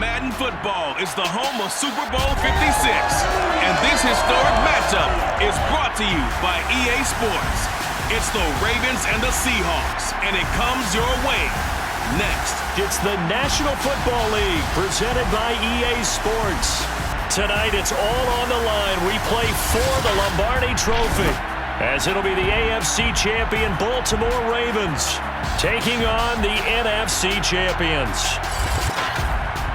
Madden Football is the home of Super Bowl 56. And this historic matchup is brought to you by EA Sports. It's the Ravens and the Seahawks, and it comes your way. Next, it's the National Football League presented by EA Sports. Tonight, it's all on the line. We play for the Lombardi Trophy, as it'll be the AFC champion Baltimore Ravens taking on the NFC champions.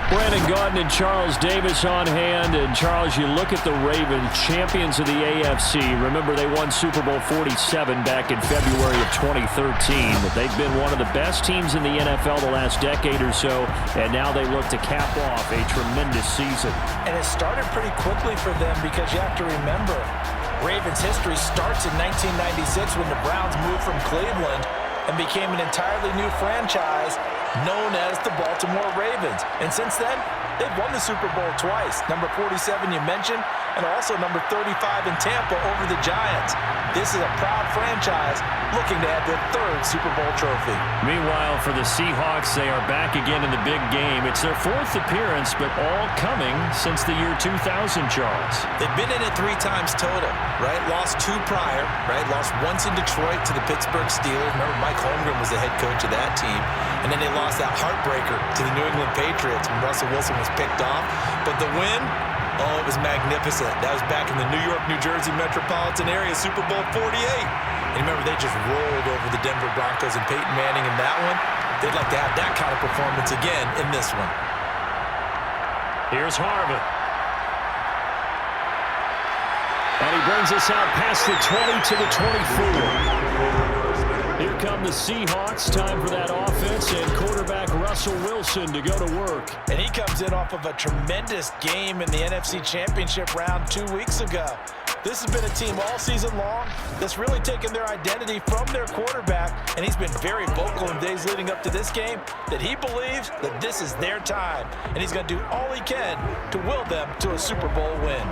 Brandon Gaudin and Charles Davis on hand. And Charles, you look at the Ravens, champions of the AFC. Remember, they won Super Bowl 47 back in February of 2013. They've been one of the best teams in the NFL the last decade or so, and now they look to cap off a tremendous season. And it started pretty quickly for them, because you have to remember, Ravens history starts in 1996 when the Browns moved from Cleveland and became an entirely new franchise known as the Baltimore Ravens. And since then, they've won the Super Bowl twice. Number 47 you mentioned, and also number 35 in Tampa over the Giants. This is a proud franchise looking to add their third Super Bowl trophy. Meanwhile, for the Seahawks, they are back again in the big game. It's their fourth appearance, but all coming since the year 2000, Charles. They've been in it 3 times total, right? Lost 2 prior, right? Lost once in Detroit to the Pittsburgh Steelers. Remember, Mike Holmgren was the head coach of that team. And then they lost that heartbreaker to the New England Patriots when Russell Wilson was picked off. But the win, oh, it was magnificent. That was back in the New York, New Jersey metropolitan area, Super Bowl 48. And remember, they just rolled over the Denver Broncos and Peyton Manning in that one. They'd like to have that kind of performance again in this one. Here's Harvin. And he brings us out past the 20 to the 24. Here come the Seahawks. Time for that offense, and quarterback Russell Wilson to go to work. And he comes in off of a tremendous game in the NFC Championship round 2 weeks ago. This has been a team all season long that's really taken their identity from their quarterback, and he's been very vocal in days leading up to this game that he believes that this is their time, and he's going to do all he can to will them to a Super Bowl win.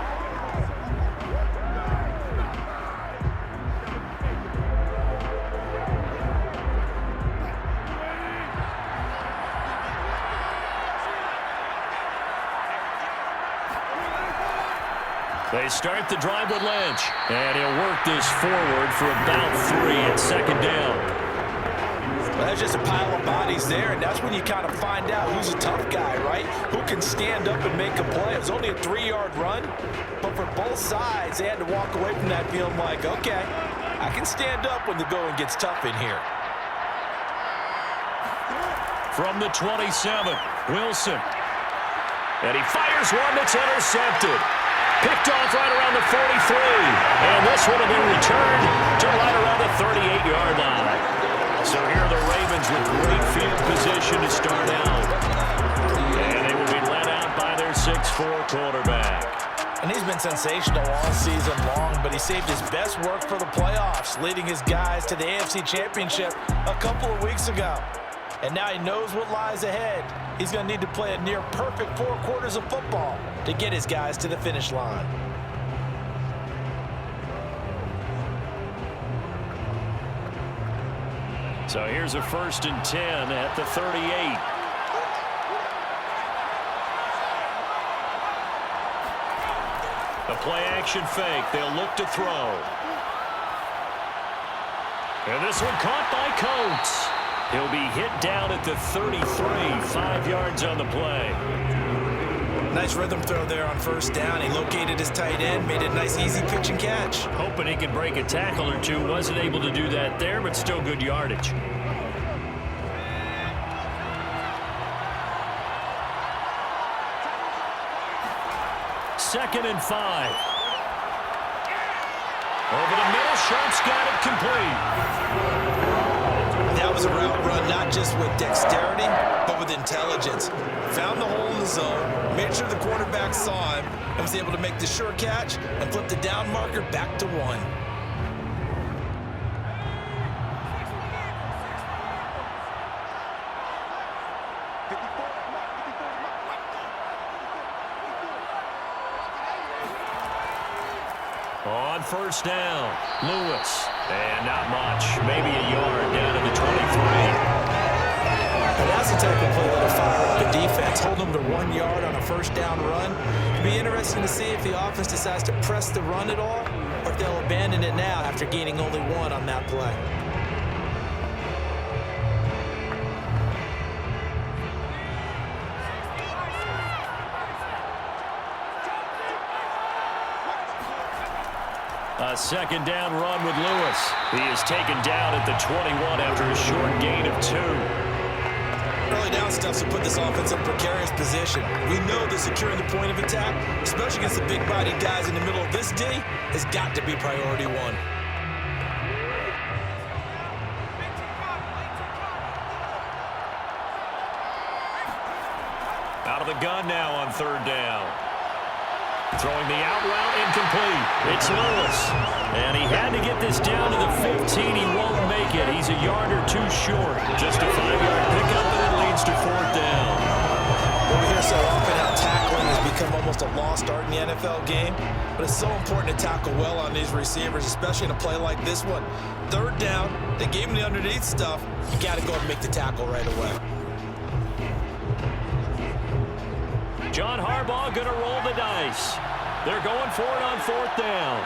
They start the drive with Lynch, and he'll work this forward for about 3 at second down. Well, there's just a pile of bodies there, and that's when you kind of find out who's a tough guy, right? Who can stand up and make a play. It was only a 3-yard run, but for both sides, they had to walk away from that feeling like, okay, I can stand up when the going gets tough in here. From the 27, Wilson. And he fires one that's intercepted. Picked off right around the 43. And this one will be returned to right around the 38-yard line. So here are the Ravens with great field position to start out. And they will be led out by their 6'4" quarterback. And he's been sensational all season long, but he saved his best work for the playoffs, leading his guys to the AFC Championship a couple of weeks ago. And now he knows what lies ahead. He's going to need to play a near-perfect 4 quarters of football to get his guys to the finish line. So here's a 1st and 10 at the 38. A play-action fake. They'll look to throw. And this one caught by Coates. He'll be hit down at the 33, 5 yards on the play. Nice rhythm throw there on 1st down. He located his tight end, made it a nice, easy pitch and catch. Hoping he could break a tackle or two. Wasn't able to do that there, but still good yardage. Second and 5. Over the middle, Sharp's got it complete. That was a route run not just with dexterity, but with intelligence. Found the hole in the zone, made sure the quarterback saw him, and was able to make the sure catch and flip the down marker back to 1. On 1st down, Lewis. And not much. Maybe a yard down to the 23. Well, that's the type of play that'll fire up the defense. Hold them to 1 yard. first down run. It'll be interesting to see if the offense decides to press the run at all or if they'll abandon it now after gaining only one on that play. A second down run with Lewis. He is taken down at the 21 after a short gain of 2. Early down stuff to put this offense in a precarious position. We know that securing the point of attack, especially against the big-bodied guys in the middle of this D, has got to be priority one. Out of the gun now on third down. Throwing the out route incomplete. It's Lewis. And he had to get this down to the 15. He won't make it. He's a yard or two short. Just a 5-yard pickup, and it leads to fourth down. Well, we hear so often how tackling has become almost a lost art in the NFL game, but it's so important to tackle well on these receivers, especially in a play like this one. Third down, they gave him the underneath stuff. You got to go and make the tackle right away. John Harbaugh going to roll the dice. They're going for it on fourth down.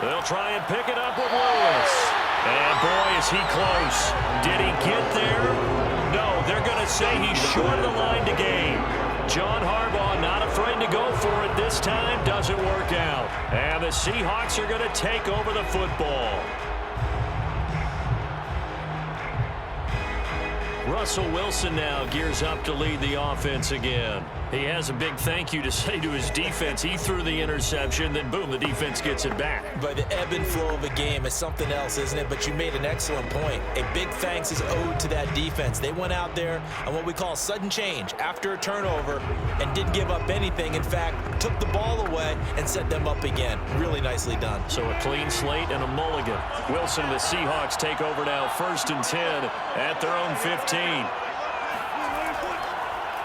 They'll try and pick it up with Lewis. And boy, is he close. Did he get there? No, they're going to say he's short of the line to gain. John Harbaugh not afraid to go for it this time. Doesn't work out. And the Seahawks are going to take over the football. Russell Wilson now gears up to lead the offense again. He has a big thank you to say to his defense. He threw the interception, then boom, the defense gets it back. But the ebb and flow of a game is something else, isn't it? But you made an excellent point. A big thanks is owed to that defense. They went out there on what we call sudden change after a turnover and didn't give up anything. In fact, took the ball away and set them up again. Really nicely done. So a clean slate and a mulligan. Wilson and the Seahawks take over now, 1st and 10 at their own 15.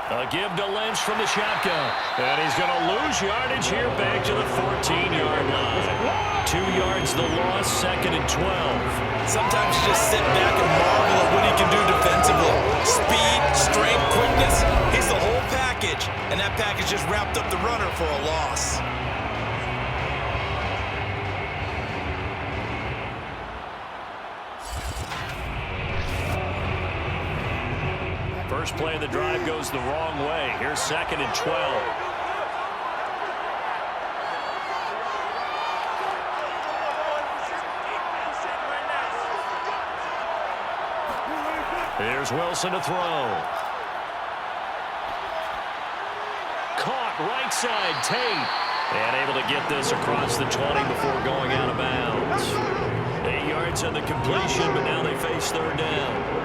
A give to Lynch from the shotgun. And he's going to lose yardage here back to the 14-yard line. 2 yards the loss, 2nd and 12. Sometimes you just sit back and marvel at what he can do defensively. Speed, strength, quickness. He's the whole package. And that package just wrapped up the runner for a loss. First play of the drive goes the wrong way. Here's 2nd and 12. Here's Wilson to throw. Caught right side, Tate. And able to get this across the 20 before going out of bounds. 8 yards on the completion, but now they face third down.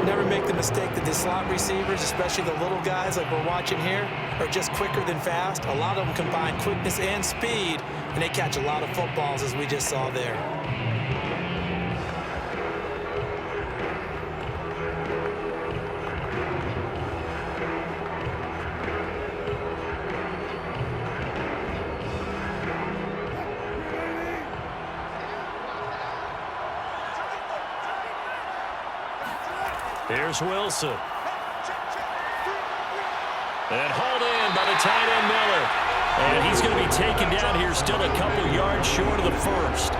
Never make the mistake that the slot receivers, especially the little guys like we're watching here, are just quicker than fast. A lot of them combine quickness and speed, and they catch a lot of footballs, as we just saw there. Here's Wilson. And hauled in by the tight end Miller. And he's going to be taken down here, still a couple yards short of the first.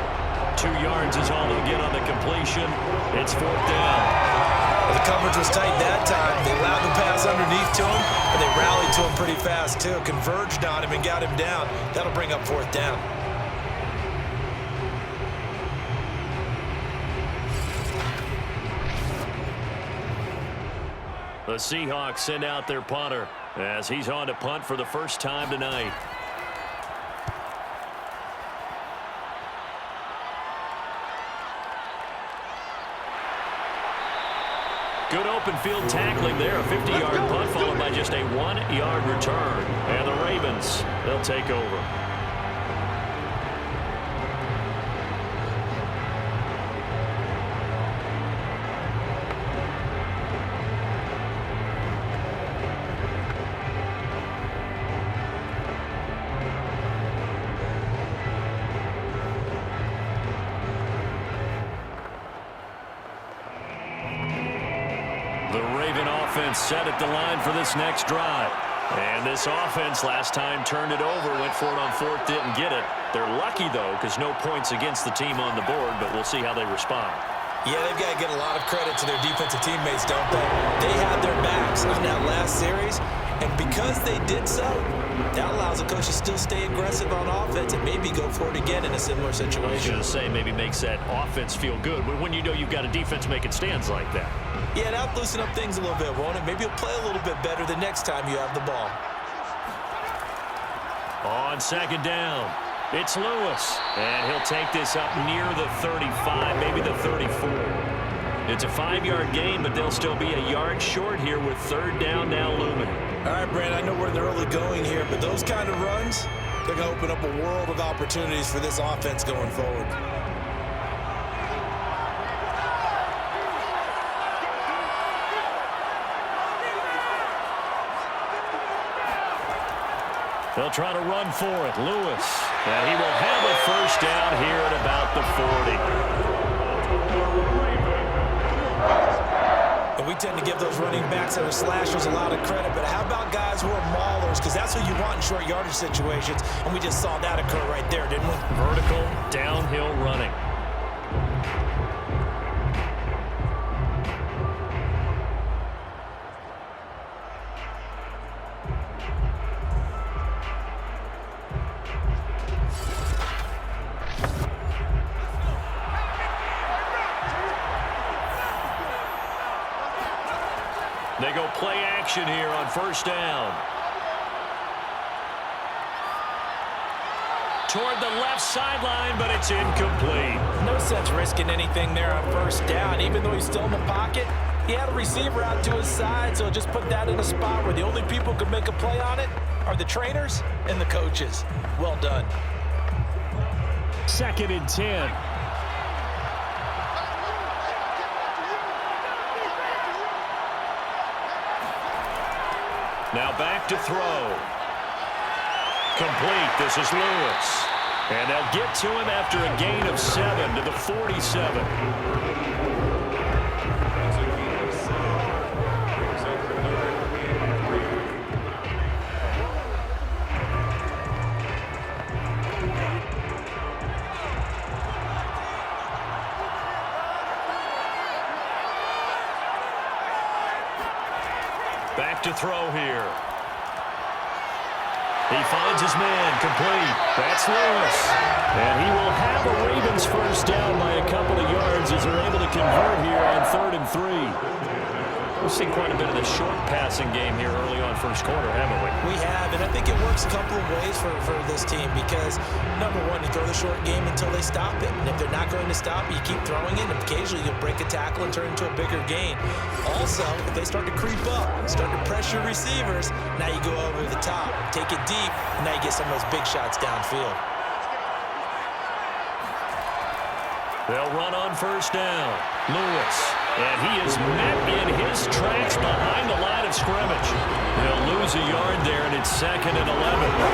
2 yards is all he'll get on the completion. It's fourth down. Well, the coverage was tight that time. They allowed the pass underneath to him, but they rallied to him pretty fast too. Converged on him and got him down. That'll bring up fourth down. The Seahawks send out their punter as he's on to punt for the first time tonight. Good open field tackling there. A 50-yard punt followed by just a 1-yard return. And the Ravens, they'll take over. set at the line for this next drive. And this offense last time turned it over, went for it on fourth, didn't get it. They're lucky, though, because no points against the team on the board, but we'll see how they respond. Yeah, they've got to get a lot of credit to their defensive teammates, don't they? They had their backs on that last series, and because they did so, that allows the coach to still stay aggressive on offense and maybe go for it again in a similar situation. I was going to say, maybe makes that offense feel good when you know you've got a defense making stands like that. Yeah, that'll loosen up things a little bit, won't it? Maybe you'll play a little bit better the next time you have the ball. On second down, it's Lewis. And he'll take this up near the 35, maybe the 34. It's a 5-yard gain, but they'll still be a yard short here with third down now looming. All right, Brandon, I know we're in the early going here, but those kind of runs, they're going to open up a world of opportunities for this offense going forward. They'll try to run for it. Lewis. And he will have a first down here at about the 40. And we tend to give those running backs that are slashers a lot of credit, but how about guys who are maulers? Because that's what you want in short yardage situations, and we just saw that occur right there, didn't we? Vertical, downhill running. They go play action here on first down. Toward the left sideline, but it's incomplete. No sense risking anything there on first down. Even though he's still in the pocket, he had a receiver out to his side, so just put that in a spot where the only people who could make a play on it are the trainers and the coaches. Well done. 2nd and 10. Now back to throw. Complete. This is Lewis. And they'll get to him after a gain of 7 to the 47. Back to throw here. He finds his man, complete. That's Lewis. And he will have a Ravens first down by a couple of yards as they're able to convert here on 3rd and 3. We've seen quite a bit of the short passing game here early on first quarter, haven't we? We have, and I think it works a couple of ways for this team because, number one, you throw the short game until they stop it. And if they're not going to stop it, you keep throwing it, and occasionally you'll break a tackle and turn into a bigger gain. Also, if they start to creep up, start to pressure receivers, now you go over the top, take it deep, and now you get some of those big shots downfield. They'll run on first down. Lewis. And he is met in his tracks behind the line of scrimmage. They'll lose a yard there, and it's 2nd and 11.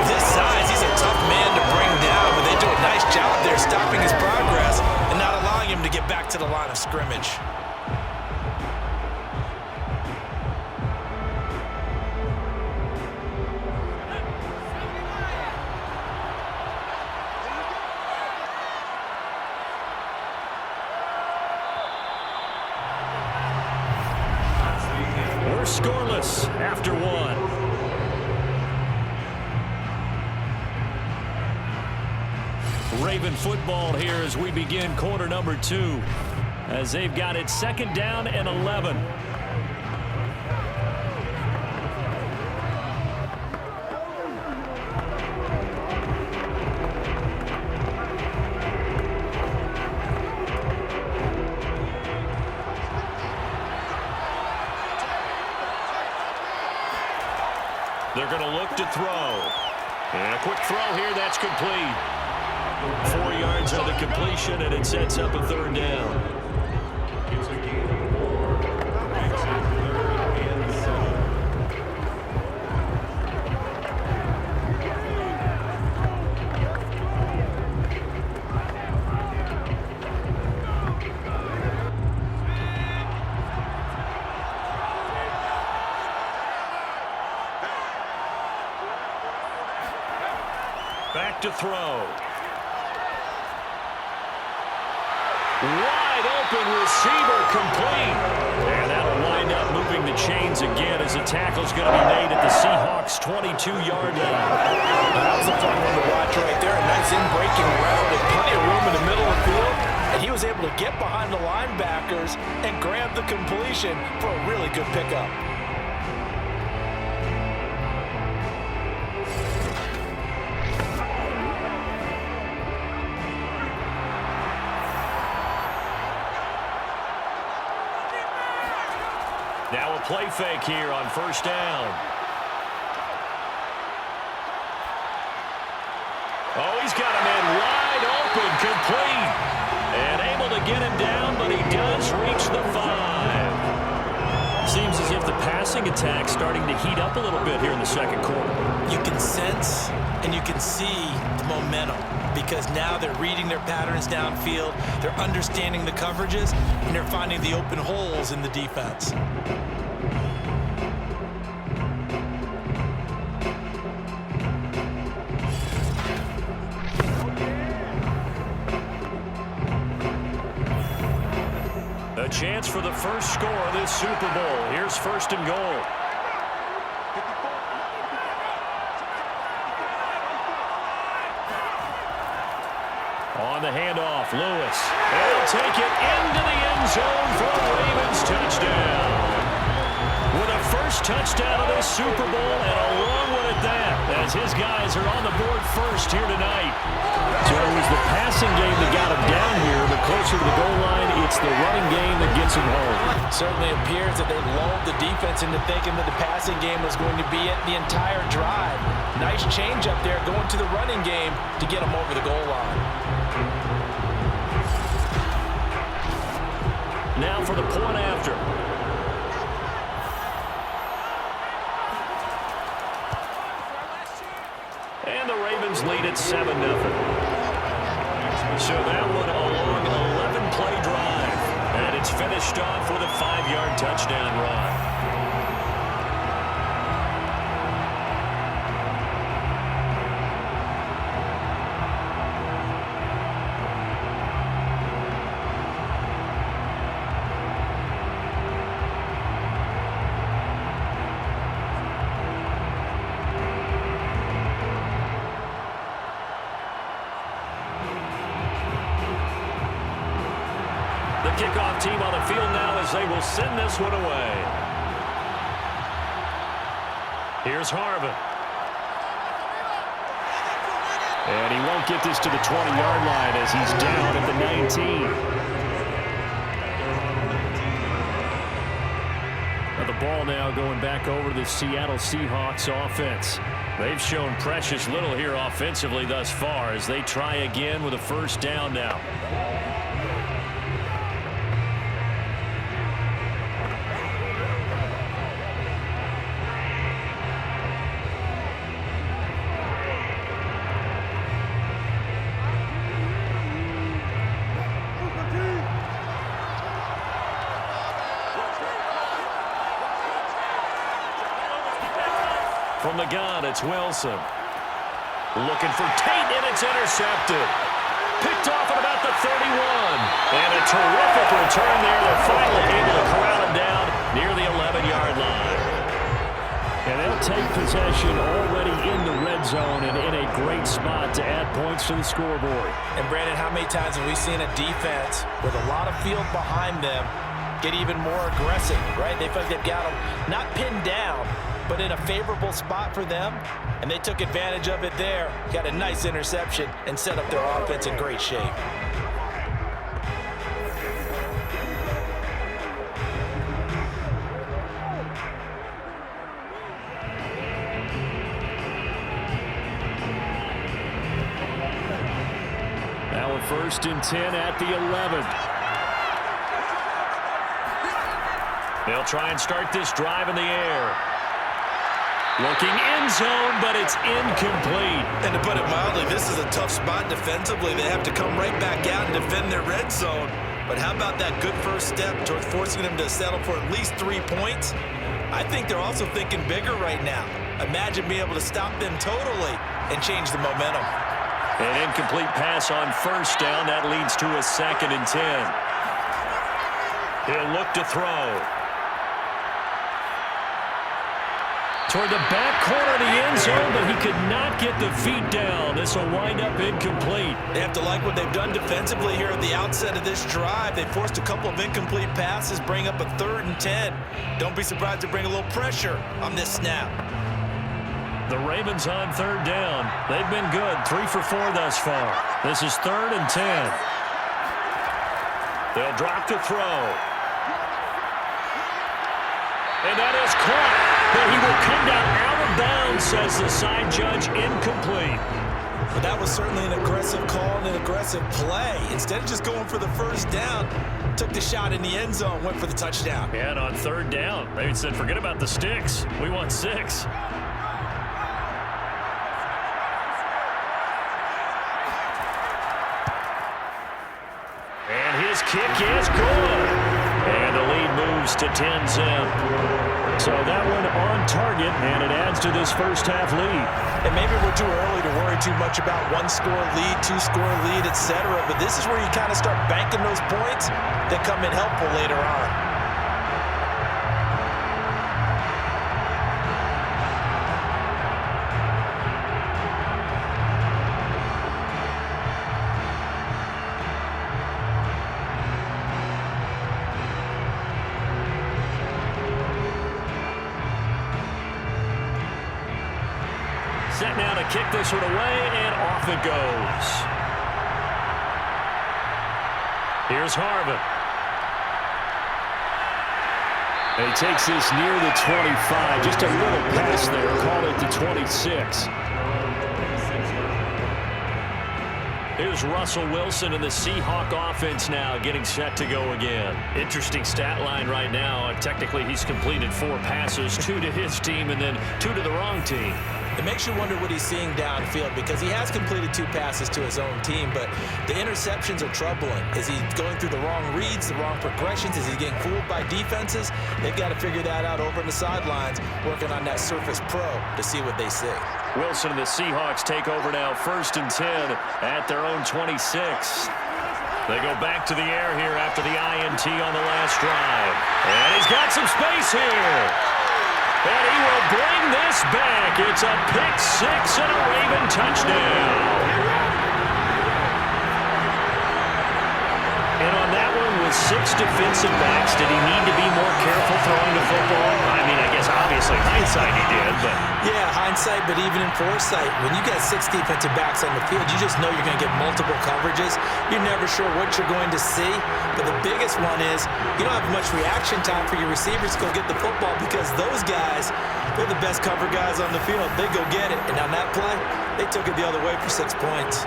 This size, he's a tough man to bring down, but they do a nice job there stopping his progress and not allowing him to get back to the line of scrimmage. Scoreless after 1. Raven football here as we begin quarter number 2, as they've got it 2nd down and 11. They're going to look to throw. And a quick throw here, that's complete. 4 yards on the completion, and it sets up a 3rd down. Back to throw. Wide open receiver complete. And that'll wind up moving the chains again as the tackle's going to be made at the Seahawks' 22-yard line. That was a fun one to watch right there. A nice in-breaking route with plenty of room in the middle of the field. And he was able to get behind the linebackers and grab the completion for a really good pickup. Now a play fake here on first down. Oh, he's got him in wide open, complete. And able to get him down, but he does reach the 5. Seems as if the passing attack's starting to heat up a little bit here in the second quarter. You can sense and you can see the momentum because now they're reading their patterns downfield, they're understanding the coverages, and they're finding the open holes in the defense. A chance for the first score of this Super Bowl. Here's first and goal. On the handoff, Lewis. They'll take it into the end zone for a Ravens touchdown. With a first touchdown of this Super Bowl, and a long one at that, as his guys are on the board first here tonight. So it was the passing game that got him down here, but closer to the goal line, it's the running game that gets him home. Certainly appears that they lulled the defense into thinking that the passing game was going to be it the entire drive. Nice change up there going to the running game to get him over the goal line. Now for the point after. And the Ravens lead at 7-0. So that one a long 11-play drive. And it's finished off with a 5-yard touchdown run. Kickoff team on the field now as they will send this one away. Here's Harvin. And he won't get this to the 20-yard line as he's down at the 19. Now the ball now going back over to the Seattle Seahawks offense. They've shown precious little here offensively thus far as they try again with a first down now. From the gun, it's Wilson. Looking for Tate, and it's intercepted. Picked off at about the 31. And a terrific return there. They're finally able to corral him down near the 11-yard line. And they'll take possession already in the red zone and in a great spot to add points to the scoreboard. And, Brandon, how many times have we seen a defense with a lot of field behind them get even more aggressive, right? They feel like they've got them not pinned down, but in a favorable spot for them, and they took advantage of it there. Got a nice interception and set up their offense in great shape. Now a 1st and 10 at the 11. They'll try and start this drive in the air. Looking end zone, but it's incomplete. And to put it mildly, this is a tough spot defensively. They have to come right back out and defend their red zone. But how about that good first step towards forcing them to settle for at least 3 points? I think they're also thinking bigger right now. Imagine being able to stop them totally and change the momentum. An incomplete pass on first down. That leads to a 2nd and 10. He'll look to throw. Toward the back corner of the end zone, but he could not get the feet down. This will wind up incomplete. They have to like what they've done defensively here at the outset of this drive. They forced a couple of incomplete passes, bring up a 3rd and 10. Don't be surprised to bring a little pressure on this snap. The Ravens on 3rd down. They've been good, 3 for 4 thus far. This is 3rd and 10. They'll drop to throw. And that is caught. But he will come down out of bounds, says the side judge, incomplete. But that was certainly an aggressive call and an aggressive play. Instead of just going for the first down, took the shot in the end zone, went for the touchdown. Yeah, and on 3rd down, they said, forget about the sticks. We want 6. And his kick is good. And the lead moves to 10-zip. So that one on target, and it adds to this first half lead. And maybe we're too early to worry too much about 1-score lead, 2-score lead, etc. But this is where you kind of start banking those points that come in helpful later on. Set now to kick this one away, and off it goes. Here's Harvin. And he takes this near the 25. Just a little pass there. Call it the 26. Here's Russell Wilson and the Seahawk offense now getting set to go again. Interesting stat line right now. Technically, he's completed 4 passes, 2 to his team and then 2 to the wrong team. It makes you wonder what he's seeing downfield because he has completed 2 passes to his own team, but the interceptions are troubling. Is he going through the wrong reads, the wrong progressions? Is he getting fooled by defenses? They've got to figure that out over on the sidelines, working on that Surface Pro to see what they see. Wilson and the Seahawks take over now, 1st and 10 at their own 26. They go back to the air here after the INT on the last drive. And he's got some space here. And he will bring this back. It's a pick-6 and a Raven touchdown. And on that one with 6 defensive backs, did he need to be more careful throwing the football? I mean, I guess obviously hindsight he did, but... Yeah, hindsight, but even in foresight, when you got 6 defensive backs on the field, you just know you're going to get multiple coverages. You're never sure what you're going to see. But the biggest one is you don't have much reaction time for your receivers to go get the football because those guys, they're the best cover guys on the field. They go get it. And on that play, they took it the other way for 6 points.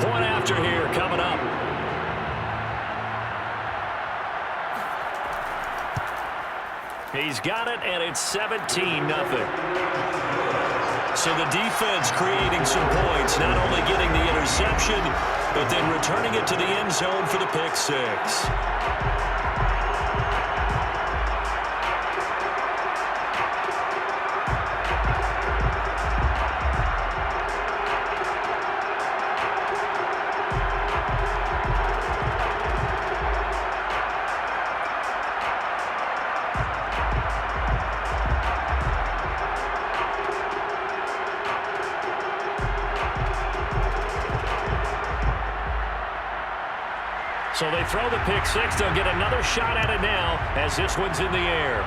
Point after here coming up. He's got it, and it's 17-0. So the defense creating some points, not only getting the interception, but then returning it to the end zone for the pick-6. So they throw the pick-6. They'll get another shot at it now as this one's in the air.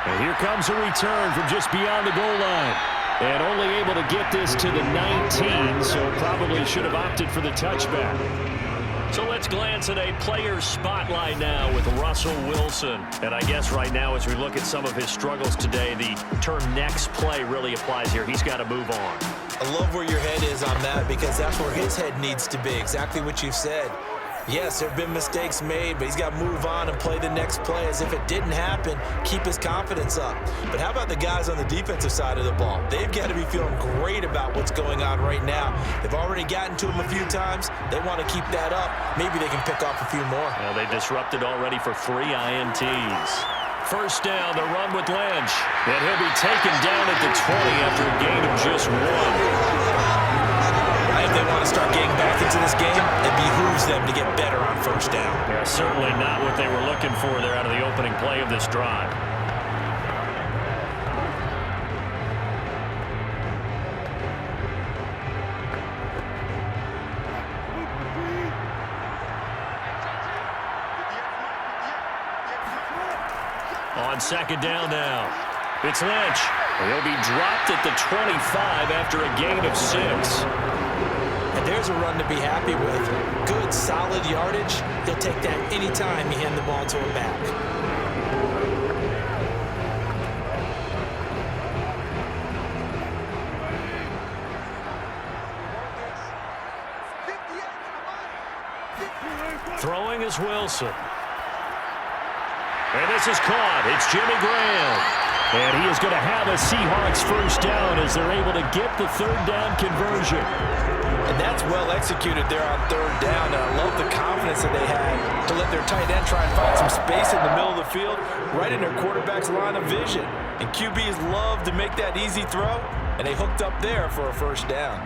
And here comes a return from just beyond the goal line. And only able to get this to the 19, so probably should have opted for the touchback. So let's glance at a player spotlight now with Russell Wilson. And I guess right now as we look at some of his struggles today, the term next play really applies here. He's got to move on. I love where your head is on that because that's where his head needs to be. Exactly what you said. Yes, there have been mistakes made, but he's got to move on and play the next play as if it didn't happen, keep his confidence up. But how about the guys on the defensive side of the ball? They've got to be feeling great about what's going on right now. They've already gotten to him a few times. They want to keep that up. Maybe they can pick off a few more. Well, they disrupted already for 3 INTs. First down, the run with Lynch. And he'll be taken down at the 20 after a gain of just 1. If they want to start getting back into this game, it behooves them to get better on first down. Yeah, certainly not what they were looking for there out of the opening play of this drive. On second down now, it's Lynch. He'll be dropped at the 25 after a gain of 6. And there's a run to be happy with. Good, solid yardage. He'll take that anytime you hand the ball to him back. Throwing is Wilson. And this is caught. It's Jimmy Graham. And he is going to have a Seahawks first down as they're able to get the third down conversion. And that's well executed there on third down. And I love the confidence that they had to let their tight end try and find some space in the middle of the field, right in their quarterback's line of vision. And QBs love to make that easy throw, and they hooked up there for a first down.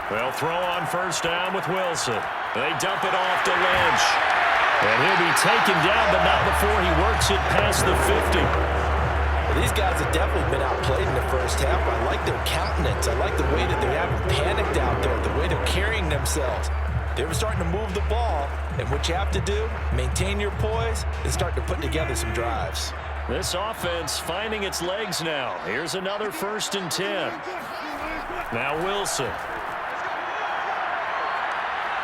They'll throw on first down with Wilson. They dump it off to Lynch. And he'll be taken down, but not before he works it past the 50. Well, these guys have definitely been outplayed in the first half. I like their countenance. I like the way that they haven't panicked out there, the way they're carrying themselves. They were starting to move the ball, and what you have to do, maintain your poise and start to put together some drives. This offense finding its legs now. Here's another 1st and 10. Now Wilson.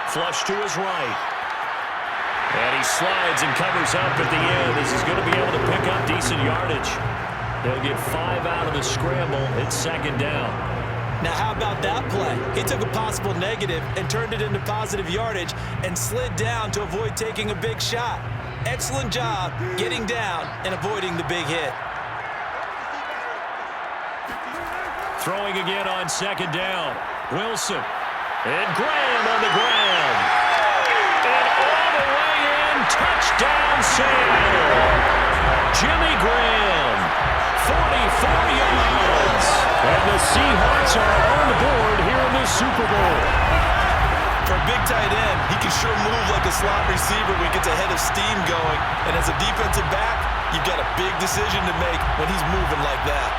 Flush to his right. And he slides and covers up at the end as he's going to be able to pick up decent yardage. They'll get 5 out of the scramble. It's second down. Now how about that play? He took a possible negative and turned it into positive yardage and slid down to avoid taking a big shot. Excellent job getting down and avoiding the big hit. Throwing again on second down. Wilson. And Graham on the ground. And all the way in, touchdown Seattle. Jimmy Graham, 44 yards. And the Seahawks are on the board here in the Super Bowl. For a big tight end, he can sure move like a slot receiver when he gets a head of steam going. And as a defensive back, you've got a big decision to make when he's moving like that.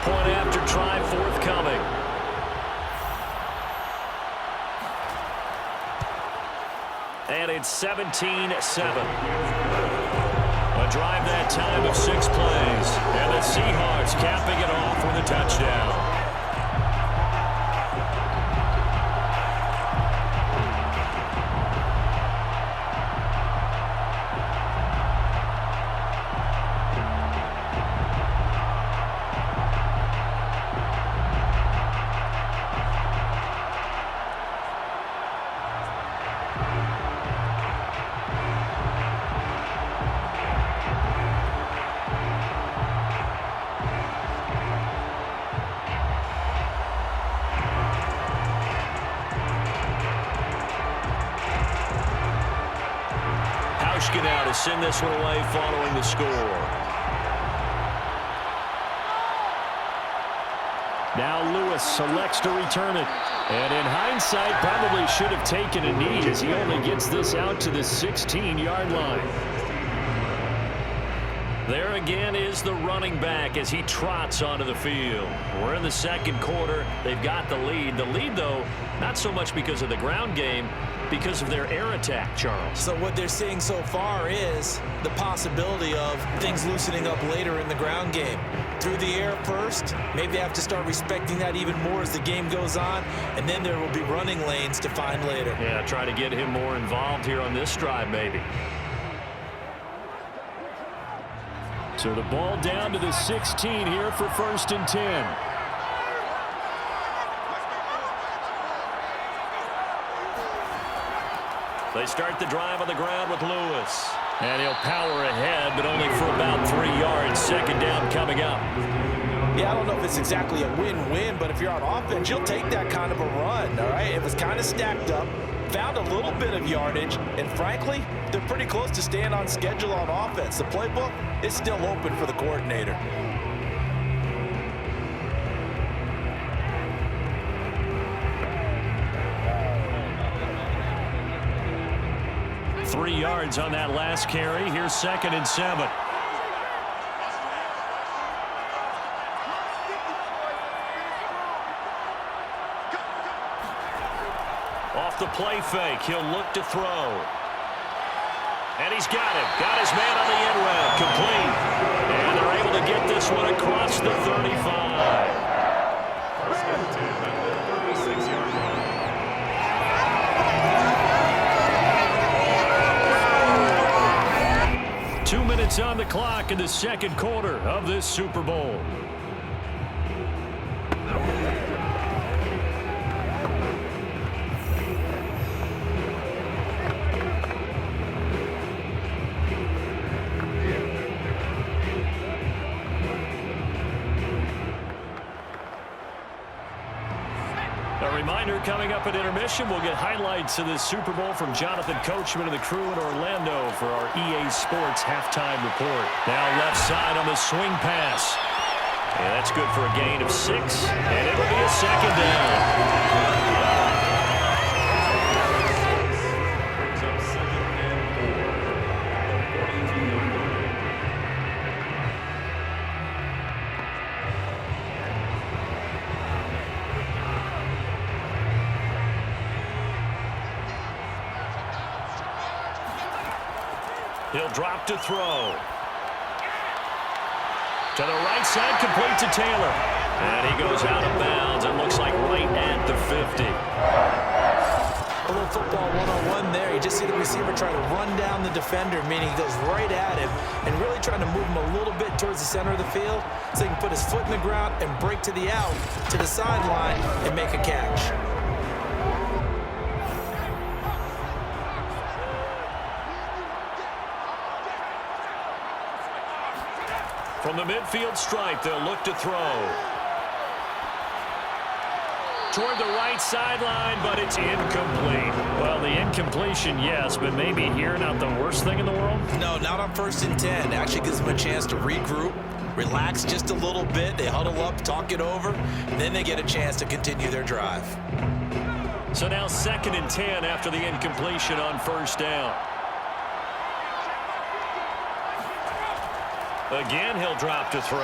Point after try forthcoming. And it's 17-7. A drive that time of 6 plays. And the Seahawks capping it off with a touchdown. Now to send this one away following the score. Now Lewis selects to return it. And in hindsight, probably should have taken a knee as he only gets this out to the 16-yard line. There again is the running back as he trots onto the field. We're in the second quarter. They've got the lead. The lead, though, not so much because of the ground game, because of their air attack, Charles. So what they're seeing so far is the possibility of things loosening up later in the ground game. Through the air first, maybe they have to start respecting that even more as the game goes on, and then there will be running lanes to find later. Yeah, try to get him more involved here on this drive, maybe. So the ball down to the 16 here for 1st and 10. They start the drive on the ground with Lewis. And he'll power ahead, but only for about 3 yards. Second down coming up. Yeah, I don't know if it's exactly a win-win, but if you're on offense, you'll take that kind of a run, all right? It was kind of stacked up, found a little bit of yardage, and frankly, they're pretty close to staying on schedule on offense. The playbook is still open for the coordinator. Three yards on that last carry. Here's 2nd and 7. Off the play fake, he'll look to throw. And he's got him. Got his man on the end route. Complete. And they're able to get this one across the 35. 2 minutes on the clock in the second quarter of this Super Bowl. A reminder, coming up at intermission, we'll get highlights of this Super Bowl from Jonathan Coachman and the crew in Orlando for our EA Sports halftime report. Now left side on the swing pass. And that's good for a gain of 6, and it'll be a second down. He'll drop to throw. To the right side, complete to Taylor. And he goes out of bounds. It looks like right at the 50. A little football 101 there. You just see the receiver try to run down the defender, meaning he goes right at him and really trying to move him a little bit towards the center of the field so he can put his foot in the ground and break to the out, to the sideline, and make a catch. From the midfield stripe, they'll look to throw. Toward the right sideline, but it's incomplete. Well, the incompletion, yes, but maybe here not the worst thing in the world? No, not on 1st and 10. Actually gives them a chance to regroup, relax just a little bit. They huddle up, talk it over, and then they get a chance to continue their drive. So now 2nd and 10 after the incompletion on 1st down. Again, he'll drop to throw.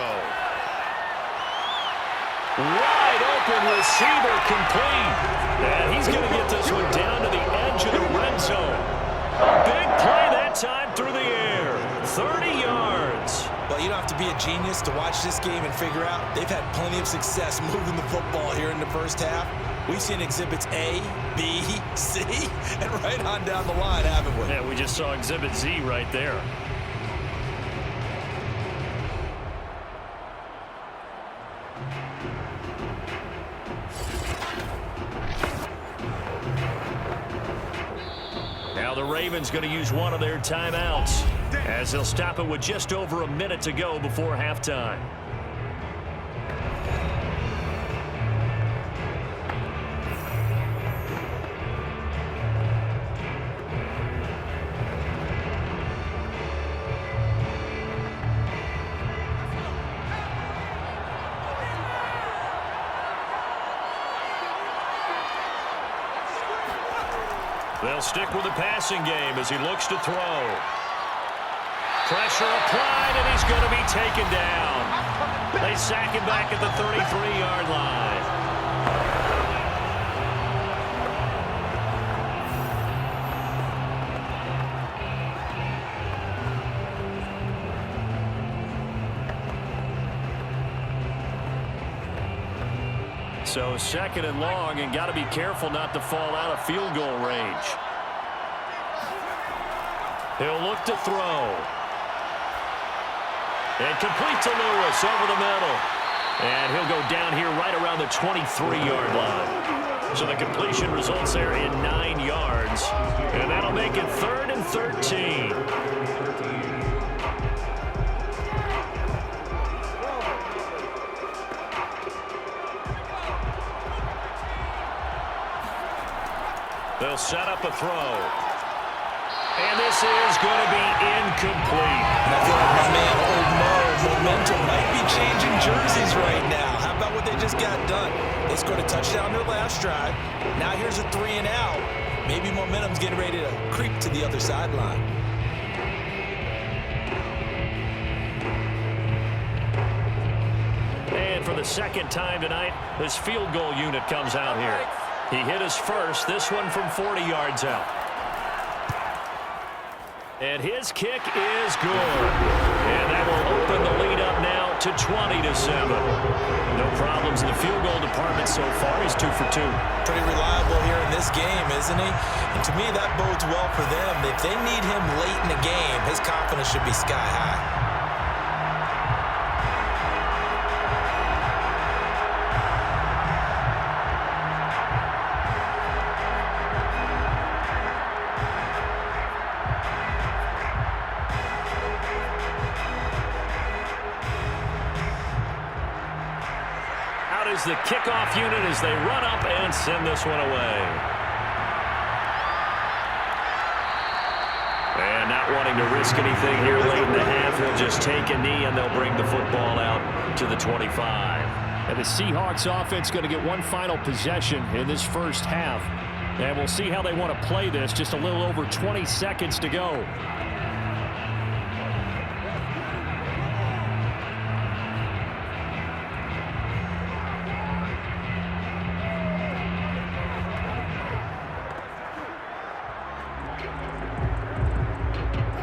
Wide open receiver, complete. And he's going to get this one down to the edge of the red zone. A big play that time through the air. 30 yards. Well, you don't have to be a genius to watch this game and figure out they've had plenty of success moving the football here in the first half. We've seen exhibits A, B, C, and right on down the line, haven't we? Yeah, we just saw exhibit Z right there. Now the Ravens going to use one of their timeouts as they'll stop it with just over a minute to go before halftime. They'll stick with the passing game as he looks to throw. Pressure applied, and he's going to be taken down. They sack him back at the 33-yard line. So second and long, and got to be careful not to fall out of field goal range. He'll look to throw. And complete to Lewis over the middle. And he'll go down here right around the 23-yard line. So the completion results there in 9 yards. And that'll make it 3rd and 13. They'll set up a throw. And this is going to be incomplete. And I feel like my man, Old Mo, momentum might be changing jerseys right now. How about what they just got done? They scored a touchdown their last drive. Now here's a 3 and out. Maybe momentum's getting ready to creep to the other sideline. And for the second time tonight, this field goal unit comes out here. He hit his first, this one from 40 yards out. And his kick is good. And that will open the lead up now to 20-7. No problems in the field goal department so far. He's 2 for 2. Pretty reliable here in this game, isn't he? And to me, that bodes well for them. If they need him late in the game, his confidence should be sky high. The kickoff unit as they run up and send this one away. And not wanting to risk anything here late in the half, he'll just take a knee and they'll bring the football out to the 25. And the Seahawks offense going to get one final possession in this first half. And we'll see how they want to play this. Just a little over 20 seconds to go.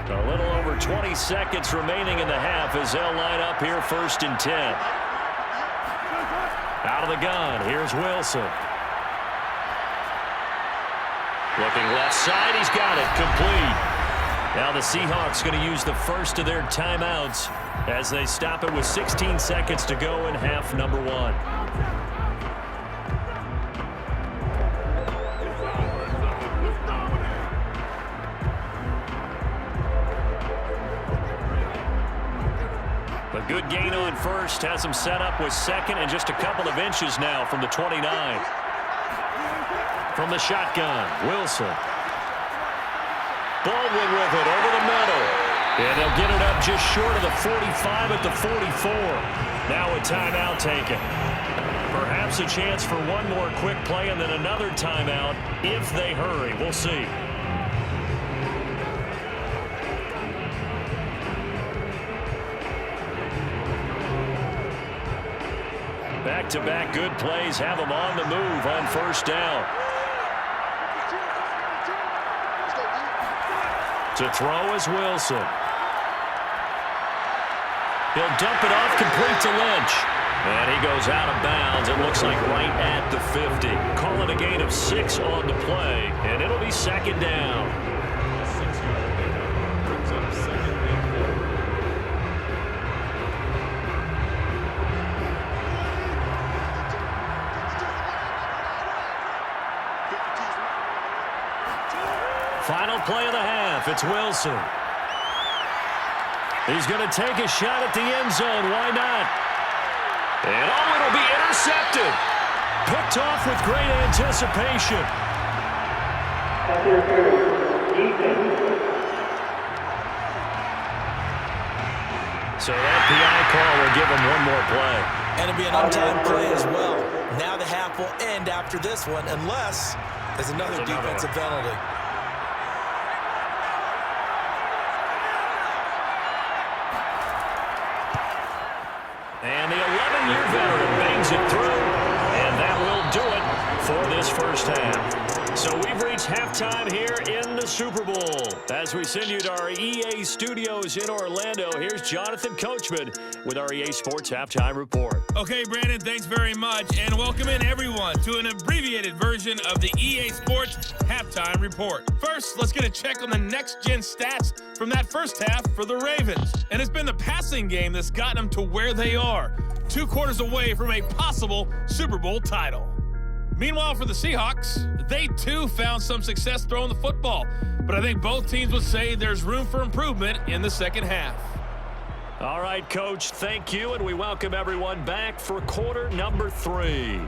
A little over 20 seconds remaining in the half as they'll line up here 1st and 10. Out of the gun, here's Wilson. Looking left side, he's got it, complete. Now the Seahawks going to use the first of their timeouts as they stop it with 16 seconds to go in half number 1. A good gain on first, has him set up with second and just a couple of inches now from the 29. From the shotgun, Wilson. Baldwin with it over the middle. And they'll get it up just short of the 45 at the 44. Now a timeout taken. Perhaps a chance for one more quick play and then another timeout if they hurry. We'll see. Back-to-back good plays have them on the move on first down. To throw is Wilson. He'll dump it off complete to Lynch. And he goes out of bounds. It looks like right at the 50. Calling a gain of 6 on the play. And it'll be second down. Final play of the half. It's Wilson. He's going to take a shot at the end zone. Why not? And it'll be intercepted. Picked off with great anticipation. So that PI call will give him one more play. And it'll be an untimed play as well. Now the half will end after this one unless there's another defensive penalty. And the 11-year veteran bangs it through, and that will do it for this first half. So we've reached halftime here in the Super Bowl. As we send you to our EA studios in Orlando, here's Jonathan Coachman with our EA Sports Halftime Report. Okay, Brandon, thanks very much, and welcome in everyone to an abbreviated version of the EA Sports Halftime Report. First, let's get a check on the next-gen stats from that first half for the Ravens. And it's been the passing game that's gotten them to where they are, 2 quarters away from a possible Super Bowl title. Meanwhile, for the Seahawks, they too found some success throwing the football, but I think both teams would say there's room for improvement in the second half. All right, Coach, thank you, and we welcome everyone back for quarter number 3.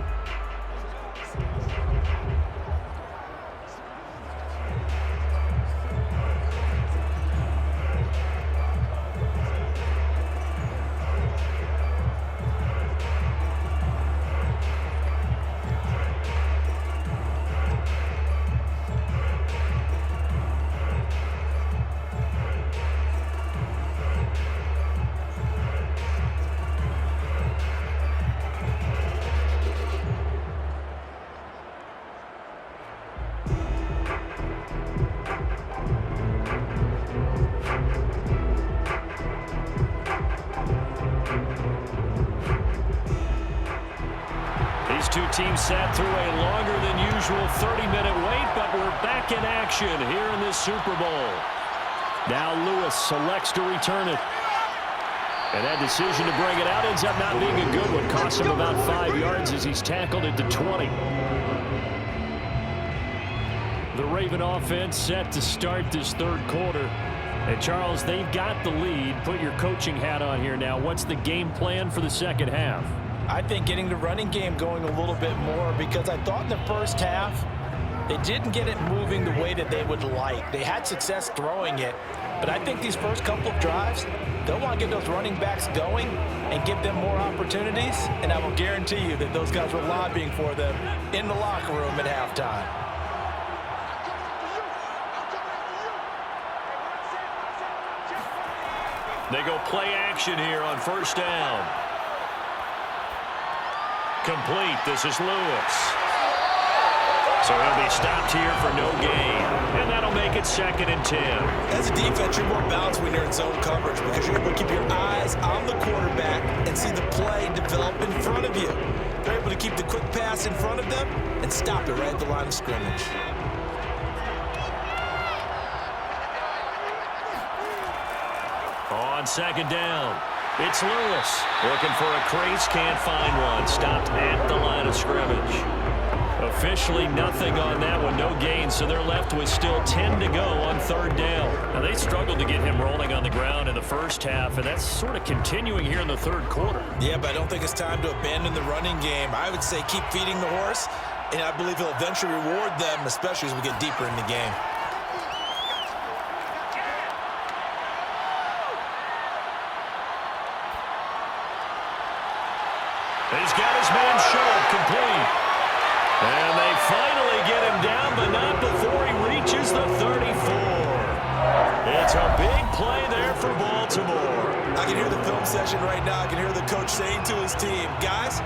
These two teams sat through a longer than usual 30-minute wait, but we're back in action here in this Super Bowl. Now Lewis selects to return it. And that decision to bring it out ends up not being a good one. Cost him about 5 yards as he's tackled at the 20. The Raven offense set to start this third quarter. And Charles, they've got the lead. Put your coaching hat on here now. What's the game plan for the second half? I think getting the running game going a little bit more, because I thought in the first half they didn't get it moving the way that they would like. They had success throwing it, but I think these first couple of drives, they'll want to get those running backs going and give them more opportunities, and I will guarantee you that those guys were lobbying for them in the locker room at halftime. They go play action here on first down. Complete. This is Lewis. So he'll be stopped here for no gain. And that'll make it 2nd and 10. As a defense, you're more balanced when you're in zone coverage because you're able to keep your eyes on the quarterback and see the play develop in front of you. They're able to keep the quick pass in front of them and stop it right at the line of scrimmage. On 2nd down, it's Lewis. Looking for a crease, can't find one. Stopped at the line of scrimmage. Officially nothing on that one, no gain, so they're left with still 10 to go on 3rd down. Now, they struggled to get him rolling on the ground in the first half, and that's sort of continuing here in the 3rd quarter. Yeah, but I don't think it's time to abandon the running game. I would say keep feeding the horse, and I believe he'll eventually reward them, especially as we get deeper in the game. He's got his man sharp, complete. And they finally get him down, but not before he reaches the 34. It's a big play there for Baltimore. I can hear the film session right now. I can hear the coach saying to his team, guys,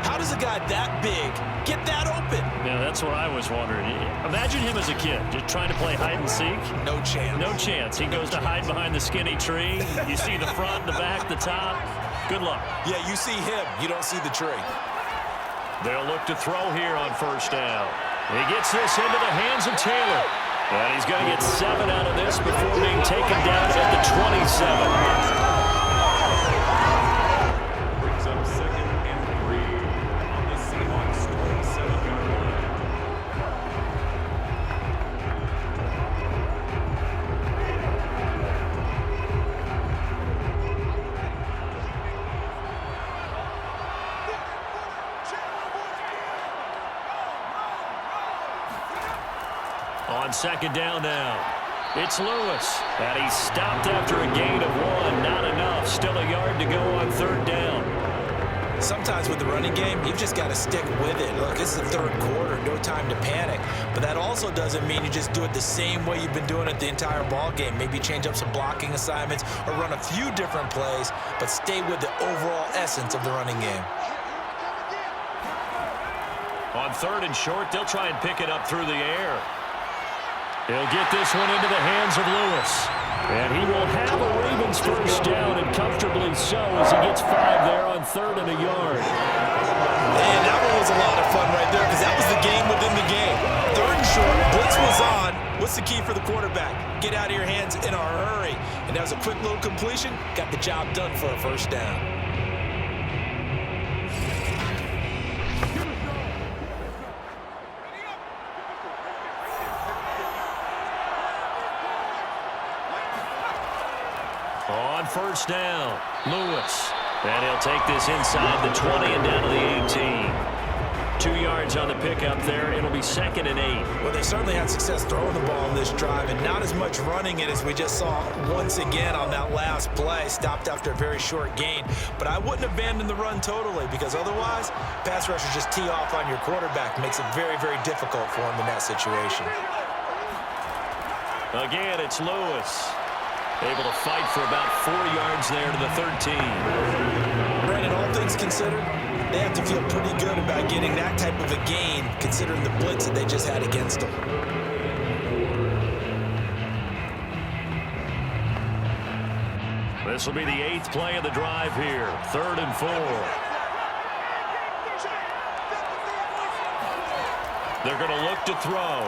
how does a guy that big get that open? Yeah, that's what I was wondering. Imagine him as a kid, just trying to play hide and seek. No chance. No chance. He goes to hide behind the skinny tree. You see the front, the back, the top. Good luck. Yeah, you see him. You don't see the tree. They'll look to throw here on first down. He gets this into the hands of Taylor. And he's going to get 7 out of this before being taken down at the 27. Brings up 2nd and 3 on the Seahawks 27-yard line. On 2nd down now, it's Lewis. And he's stopped after a gain of 1. Not enough. Still a yard to go on 3rd down. Sometimes with the running game, you've just got to stick with it. Look, this is the third quarter, no time to panic. But that also doesn't mean you just do it the same way you've been doing it the entire ball game. Maybe change up some blocking assignments or run a few different plays, but stay with the overall essence of the running game. On 3rd and short, they'll try and pick it up through the air. He'll get this one into the hands of Lewis. And he will have a Ravens first down, and comfortably so, as he gets 5 there on 3rd and a yard. And that one was a lot of fun right there because that was the game within the game. 3rd and short, blitz was on. What's the key for the quarterback? Get out of your hands in a hurry. And that was a quick little completion. Got the job done for a first down. On first down, Lewis. And he'll take this inside the 20 and down to the 18. 2 yards on the pickup there. It'll be 2nd and 8. Well, they certainly had success throwing the ball on this drive and not as much running it as we just saw once again on that last play. Stopped after a very short gain. But I wouldn't abandon the run totally because otherwise, pass rushers just tee off on your quarterback. Makes it very, very difficult for him in that situation. Again, it's Lewis. Able to fight for about 4 yards there to the 13. Brandon, all things considered, they have to feel pretty good about getting that type of a gain considering the blitz that they just had against them. This will be the 8th play of the drive here. 3rd and 4. They're going to look to throw.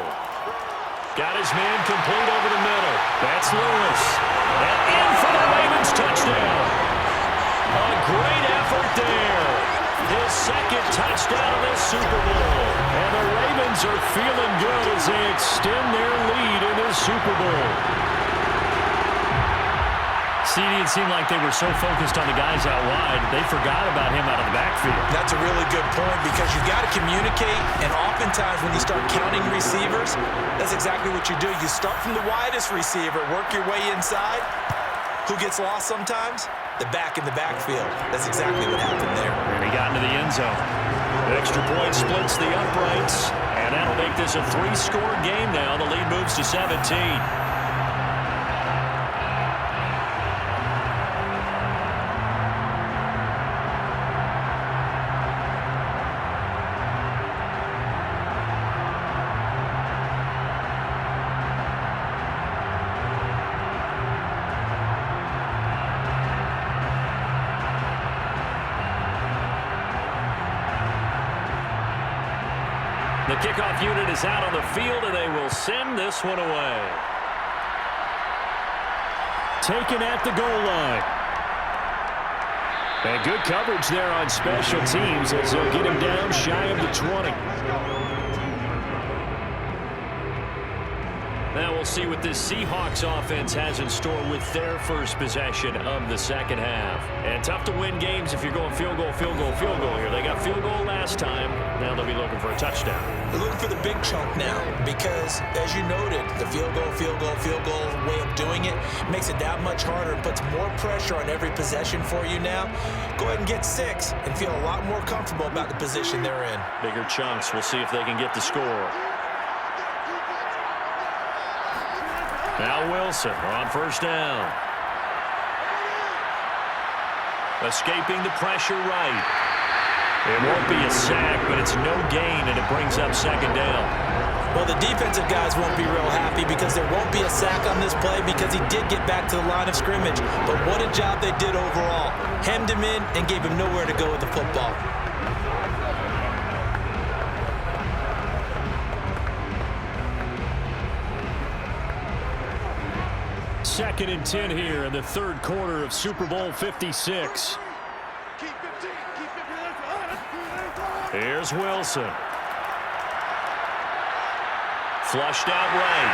Got his man complete over the middle. That's Lewis. And in for the Ravens touchdown. A great effort there. His 2nd touchdown of this Super Bowl. And the Ravens are feeling good as they extend their lead in this Super Bowl. CD, it seemed like they were so focused on the guys out wide, they forgot about him out of the backfield. That's a really good point because you've got to communicate, and oftentimes when you start counting receivers, that's exactly what you do. You start from the widest receiver, work your way inside. Who gets lost sometimes? The back in the backfield. That's exactly what happened there. And he got into the end zone. Extra point splits the uprights, and that'll make this a 3-score game now. The lead moves to 17. The kickoff unit is out on the field, and they will send this one away. Taken at the goal line. And good coverage there on special teams as they'll get him down shy of the 20. Now we'll see what this Seahawks offense has in store with their first possession of the second half. And tough to win games if you're going field goal, field goal, field goal here. They got field goal last time. Now they'll be looking for a touchdown. They're looking for the big chunk now because, as you noted, the field goal way of doing it makes it that much harder and puts more pressure on every possession for you now. Go ahead and get 6 and feel a lot more comfortable about the position they're in. Bigger chunks. We'll see if they can get the score. Now Wilson on first down. Escaping the pressure right. It won't be a sack, but it's no gain, and it brings up 2nd down. Well, the defensive guys won't be real happy because there won't be a sack on this play because he did get back to the line of scrimmage. But what a job they did overall. Hemmed him in and gave him nowhere to go with the football. Second and 10 here in the 3rd quarter of Super Bowl 56. Here's Wilson. Flushed out right.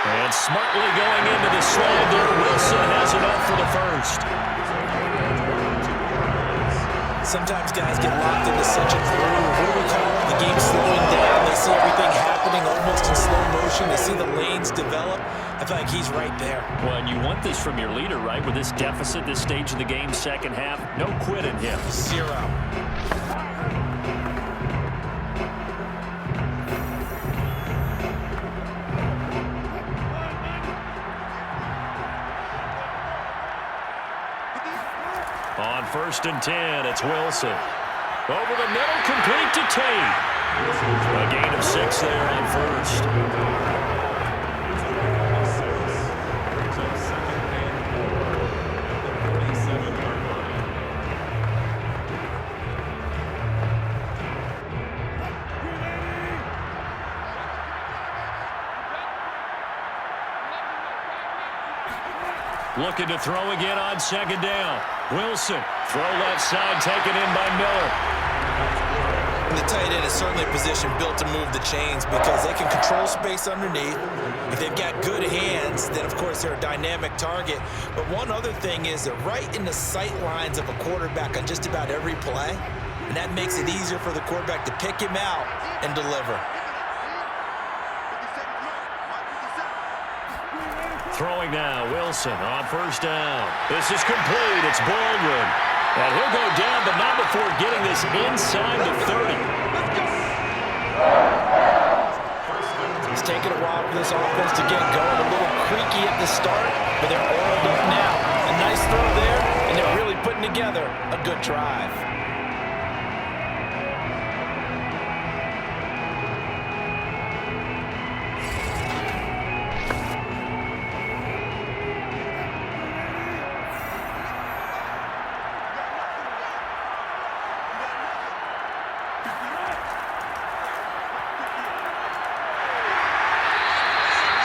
And smartly going into the slide there. Wilson has enough for the first. Sometimes guys get locked into such a groove. What do we call it? The game slowing down. They see everything happening almost in slow motion. They see the lanes develop. I feel like he's right there. Well, and you want this from your leader, right? With this deficit, this stage of the game, second half, no quit in him. 0. On 1st and 10, it's Wilson. Over the middle, complete to Tate. A gain of 6 there on 1st. Looking to throw again on 2nd down. Wilson, throw left side, taken in by Miller. And the tight end is certainly a position built to move the chains because they can control space underneath. If they've got good hands, then of course they're a dynamic target. But one other thing is they're right in the sight lines of a quarterback on just about every play. And that makes it easier for the quarterback to pick him out and deliver. Throwing now, Wilson on 1st down. This is complete. It's Baldwin. And he'll go down, but not before getting this inside the 30. It's taken a while for this offense to get going. A little creaky at the start, but they're oiled up now. A nice throw there, and they're really putting together a good drive.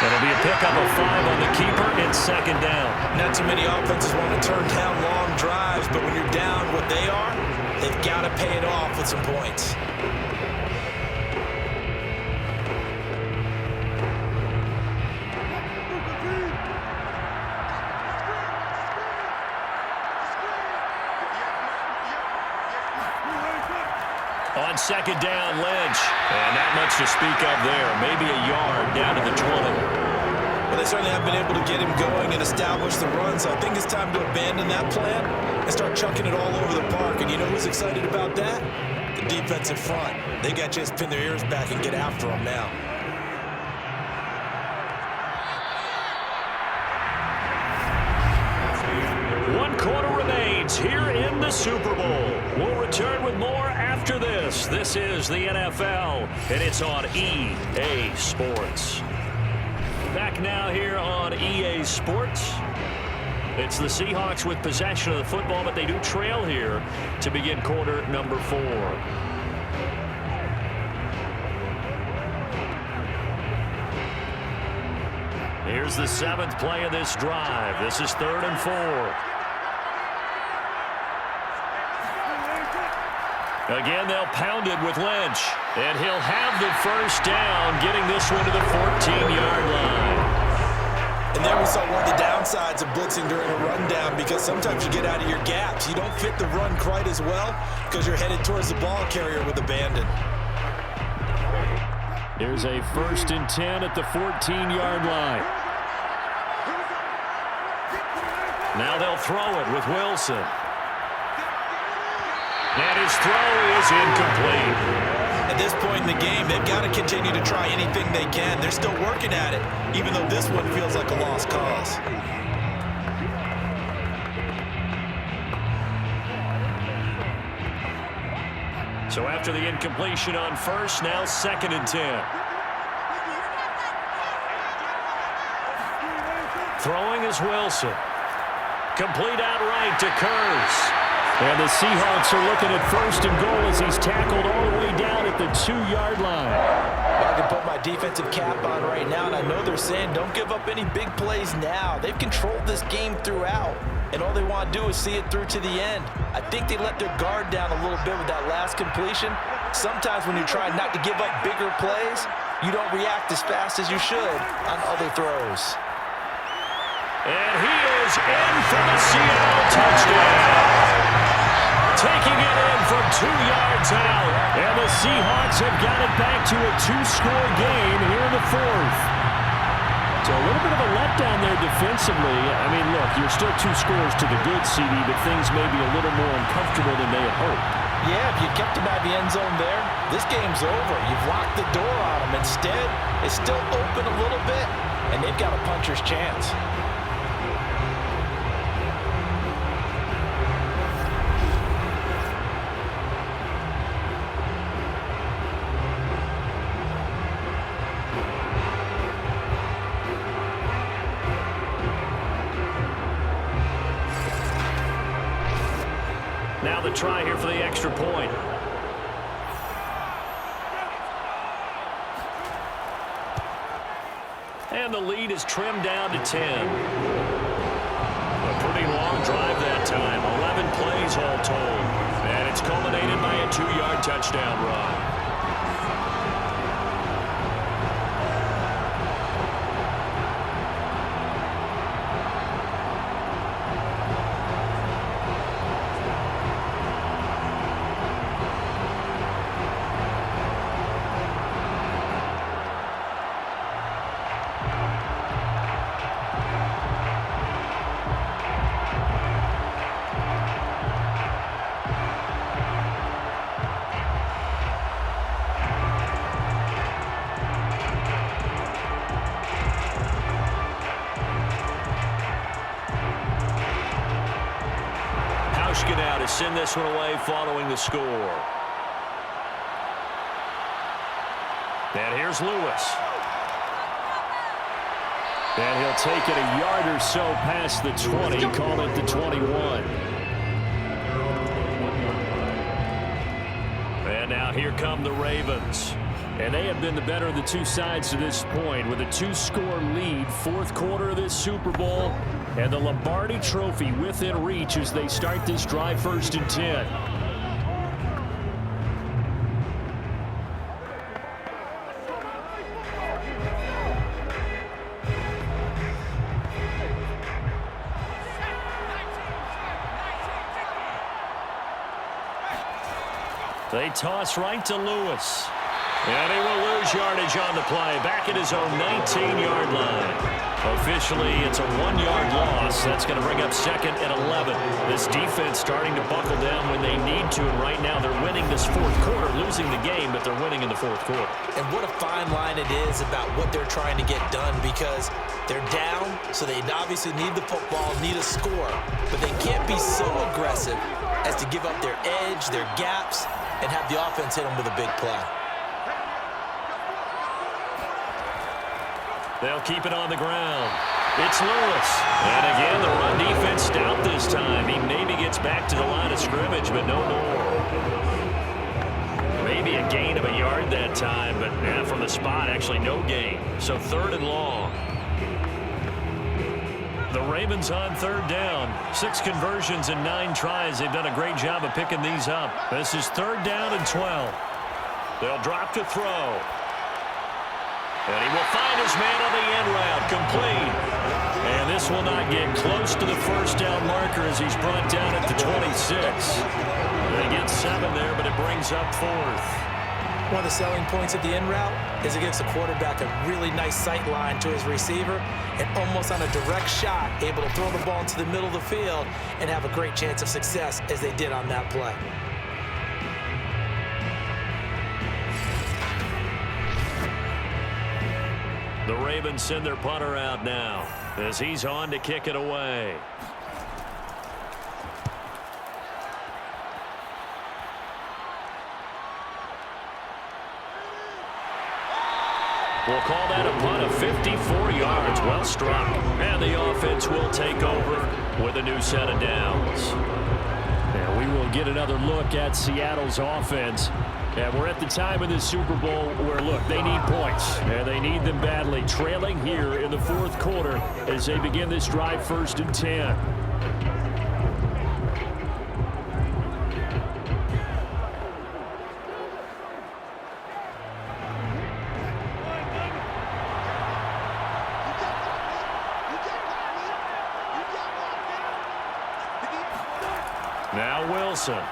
It'll be a pickup of 5 on the keeper and 2nd down. Not too many offenses want to turn down long drives, but when you're down what they are, they've got to pay it off with some points. On 2nd down, Lynch. And not much to speak of there. Maybe a yard down to the 20. Well, they certainly have been able to get him going and establish the run, so I think it's time to abandon that plan and start chucking it all over the park. And you know who's excited about that? The defensive front. They got to just pin their ears back and get after him now. One quarter remains here in the Super Bowl. We'll return with more after this. This is the NFL, and it's on EA Sports. Back now here on EA Sports. It's the Seahawks with possession of the football, but they do trail here to begin quarter number 4. Here's the 7th play of this drive. This is 3rd and 4. Again, they'll pound it with Lynch. And he'll have the 1st down, getting this one to the 14-yard line. And there we saw one of the downsides of blitzing during a rundown because sometimes you get out of your gaps. You don't fit the run quite as well because you're headed towards the ball carrier with abandon. Here's a 1st and 10 at the 14-yard line. Now they'll throw it with Wilson. And his throw is incomplete. At this point in the game, they've got to continue to try anything they can. They're still working at it, even though this one feels like a lost cause. So after the incompletion on 1st, now 2nd and 10. Throwing is Wilson. Complete outright to Kurz. And the Seahawks are looking at 1st and goal as he's tackled all the way down at the 2-yard line. I can put my defensive cap on right now, and I know they're saying don't give up any big plays now. They've controlled this game throughout, and all they want to do is see it through to the end. I think they let their guard down a little bit with that last completion. Sometimes when you're trying not to give up bigger plays, you don't react as fast as you should on other throws. And he is in for the Seattle touchdown. Taking it in from 2 yards out. And the Seahawks have got it back to a 2-score game here in the 4th. So a little bit of a letdown down there defensively. I mean, look, you're still 2 scores to the good, CD, but things may be a little more uncomfortable than they had hoped. Yeah, if you kept him out of the end zone there, this game's over. You've locked the door on him. Instead, it's still open a little bit, and they've got a puncher's chance. Now the try here for the extra point. And the lead is trimmed down to 10. A pretty long drive that time. 11 plays all told. And it's culminated by a 2-yard touchdown run. Now to send this one away following the score. And here's Lewis. And he'll take it a yard or so past the 20, call it the 21. And now here come the Ravens. And they have been the better of the two sides to this point with a 2-score lead, 4th quarter of this Super Bowl. And the Lombardi Trophy within reach as they start this drive 1st and 10. They toss right to Lewis. And he will lose yardage on the play. Back at his own 19-yard line. Officially, it's a 1-yard loss. That's going to bring up 2nd and 11. This defense starting to buckle down when they need to, and right now they're winning this 4th quarter, losing the game, but they're winning in the 4th quarter. And what a fine line it is about what they're trying to get done, because they're down, so they obviously need the football, need a score, but they can't be so aggressive as to give up their edge, their gaps, and have the offense hit them with a big play. They'll keep it on the ground. It's Lewis. And again, the run defense stout this time. He maybe gets back to the line of scrimmage, but no more. Maybe a gain of a yard that time, but from the spot, actually no gain. So 3rd and long. The Ravens on 3rd down. 6 conversions and 9 tries. They've done a great job of picking these up. This is 3rd down and 12. They'll drop to throw. And he will find his man on the end route, complete. And this will not get close to the 1st down marker as he's brought down at the 26. They get 7 there, but it brings up 4th. One of the selling points of the end route is it gives the quarterback a really nice sight line to his receiver and almost on a direct shot, able to throw the ball into the middle of the field and have a great chance of success as they did on that play. The Ravens send their punter out now as he's on to kick it away. We'll call that a punt of 54 yards. Well struck. And the offense will take over with a new set of downs. And we will get another look at Seattle's offense. And we're at the time in this Super Bowl where, look, they need points. And they need them badly. Trailing here in the 4th quarter as they begin this drive 1st and 10. Now Wilson. And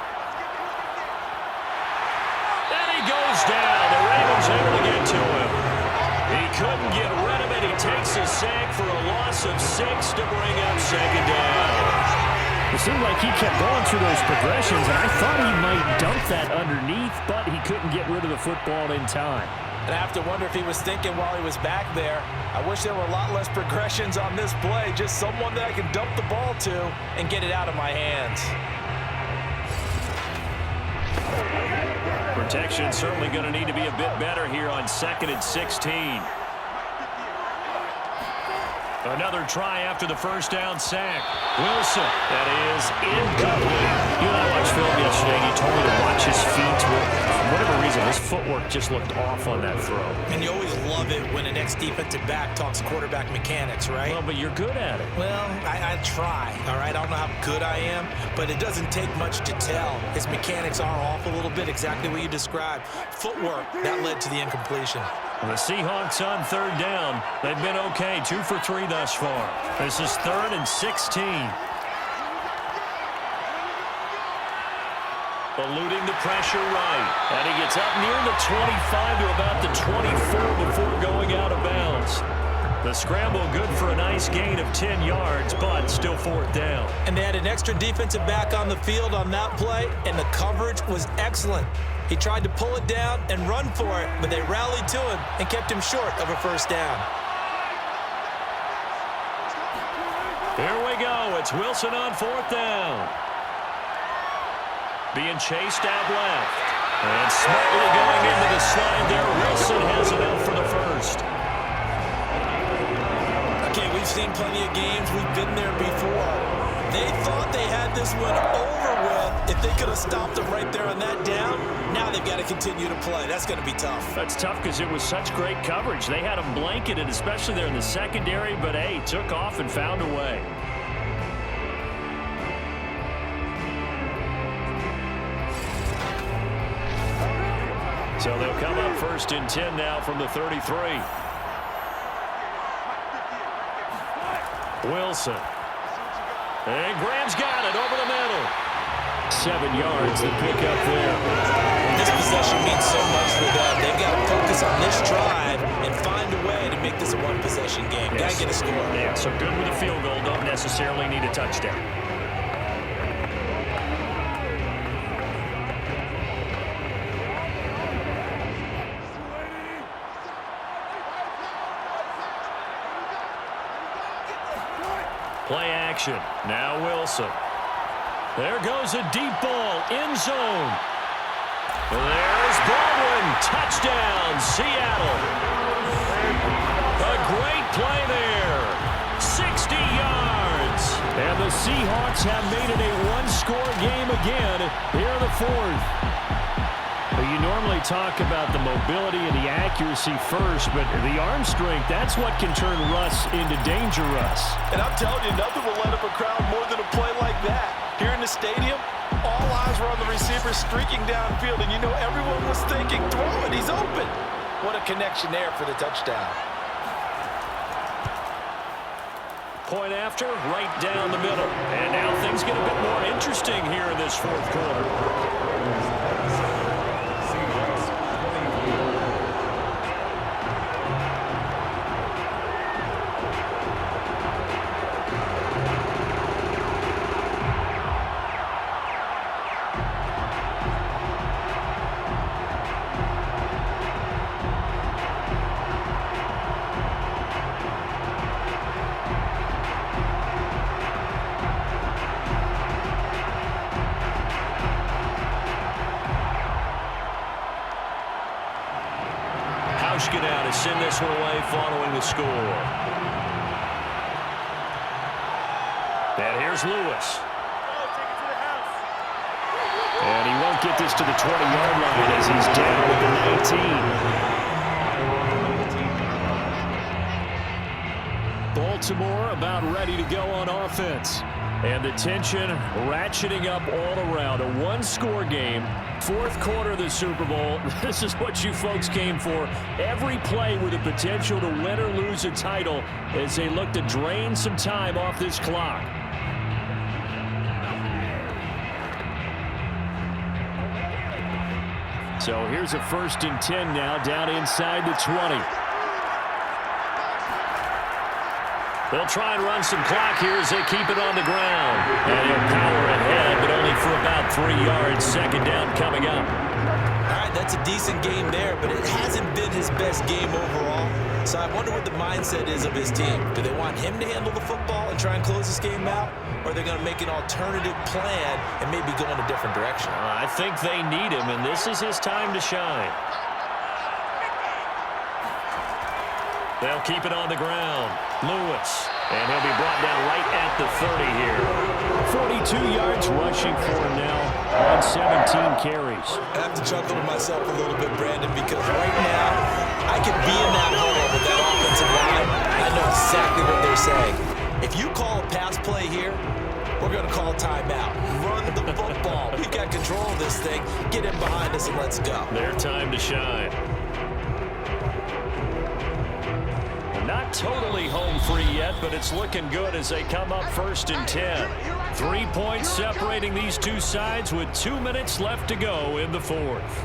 he goes down. The Ravens able to get to him. He couldn't get rid of it. He takes a sack for a loss of 6 to bring up second down. It seemed like he kept going through those progressions, and I thought he might dump that underneath, but he couldn't get rid of the football in time. And I have to wonder if he was thinking while he was back there, I wish there were a lot less progressions on this play, just someone that I can dump the ball to and get it out of my hands. Protection certainly going to need to be a bit better here on 2nd and 16. Another try after the first down sack. Wilson, that is incomplete. You and I watched film yesterday, and you told me to watch his feet. For whatever reason, his footwork just looked off on that throw. And you always love it when an ex-defensive back talks quarterback mechanics, right? Well, but you're good at it. Well, I try, all right? I don't know how good I am, but it doesn't take much to tell. His mechanics are off a little bit, exactly what you described. Footwork, that led to the incompletion. The Seahawks on 3rd down. They've been okay, 2 for 3 thus far. This is 3rd and 16. Eluding the pressure right. And he gets up near the 25 to about the 24 before going out of bounds. The scramble good for a nice gain of 10 yards, but still 4th down. And they had an extra defensive back on the field on that play, and the coverage was excellent. He tried to pull it down and run for it, but they rallied to him and kept him short of a first down. Here we go. It's Wilson on 4th down. Being chased out left. And smartly going into the slide there. Wilson has it out for the first. Okay, we've seen plenty of games. We've been there before. They thought they had this one over with. If they could have stopped them right there on that down, now they've got to continue to play. That's going to be tough. That's tough because it was such great coverage. They had them blanketed, especially there in the secondary, but, hey, took off and found a way. So they'll come up 1st and 10 now from the 33. Wilson. And Graham's got it over the middle. 7 yards to pick up there. This possession means so much for them. They've got to focus on this drive and find a way to make this a one-possession game. Got to get a score. Yeah, so good with a field goal. Don't necessarily need a touchdown. Play action. Now Wilson. There goes a deep ball. End zone. There's Baldwin. Touchdown, Seattle. A great play there. 60 yards. And the Seahawks have made it a one-score game again here in the 4th. You normally talk about the mobility and the accuracy first, but the arm strength, that's what can turn Russ into danger Russ. And I'm telling you, nothing will let up a crowd more than a play like that. Here in the stadium, all eyes were on the receiver streaking downfield, and you know everyone was thinking, throw it, he's open. What a connection there for the touchdown. Point after, right down the middle. And now things get a bit more interesting here in this 4th quarter. Get out to send this one away following the score. And here's Lewis. And he won't get this to the 20-yard line as he's down at the 19. Baltimore about ready to go on offense. And the tension ratcheting up all around. A one-score game. 4th quarter of the Super Bowl. This is what you folks came for. Every play with the potential to win or lose a title as they look to drain some time off this clock. So here's a 1st and 10 now down inside the 20. They'll try and run some clock here as they keep it on the ground. And he'll power ahead, but only for about 3 yards. Second down coming up. All right, that's a decent game there, but it hasn't been his best game overall. So I wonder what the mindset is of his team. Do they want him to handle the football and try and close this game out? Or are they going to make an alternative plan and maybe go in a different direction? I think they need him, and this is his time to shine. They'll keep it on the ground. Lewis. And he'll be brought down right at the 30 here. 42 yards rushing for him now on 17 carries. I have to chuckle to myself a little bit, Brandon, because right now I could be in that hole with that offensive line. I know exactly what they're saying. If you call a pass play here, we're going to call a timeout. Run the football. We've got control of this thing. Get in behind us and let's go. Their time to shine. Not totally home free yet, but it's looking good as they come up 1st and 10. 3 points separating these two sides with 2 minutes left to go in the fourth.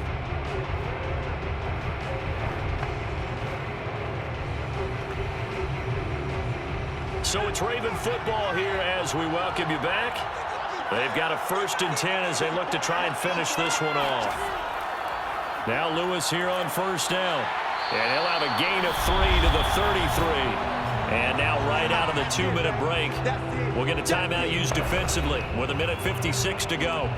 So it's Raven football here as we welcome you back. They've got a 1st and 10 as they look to try and finish this one off. Now Lewis here on 1st down. And he'll have a gain of 3 to the 33. And now right out of the 2-minute break, we'll get a timeout used defensively with 1:56 to go.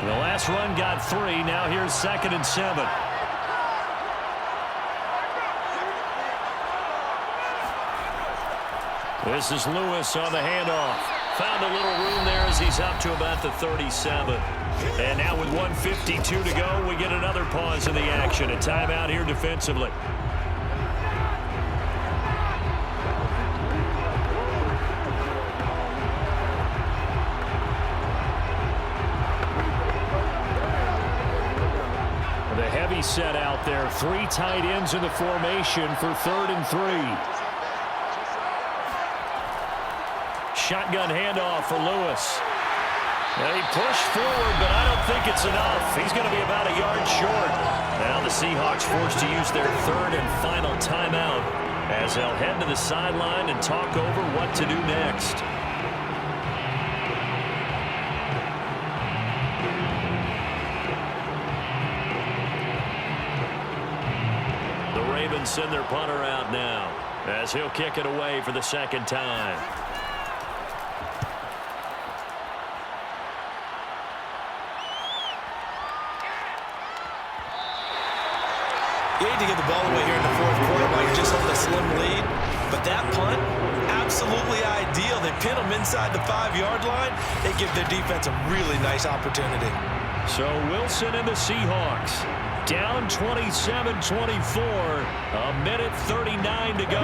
The last run got 3. Now here's 2nd and 7. This is Lewis on the handoff. Found a little room there as he's up to about the 37. And now with 1:52 to go, we get another pause in the action. A timeout here defensively. The heavy set out there. 3 tight ends in the formation for 3rd and 3. Shotgun handoff for Lewis. Now he pushed forward, but I don't think it's enough. He's going to be about a yard short. Now the Seahawks forced to use their 3rd and final timeout as they'll head to the sideline and talk over what to do next. The Ravens send their punter out now as he'll kick it away for the 2nd time. You hate to give the ball away here in the 4th quarter while you're just holding a slim lead. But that punt, absolutely ideal. They pin them inside the 5-yard line. They give their defense a really nice opportunity. So Wilson and the Seahawks down 27-24. 1:39 to go.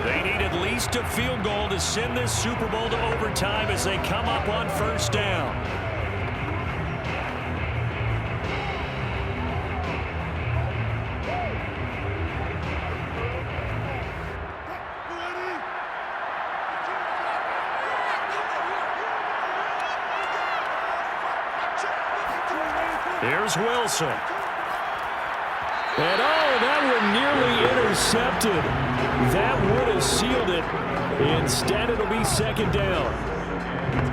They need at least a field goal to send this Super Bowl to overtime as they come up on 1st down. Here's Wilson. And that one nearly intercepted. That would have sealed it. Instead, it'll be 2nd down.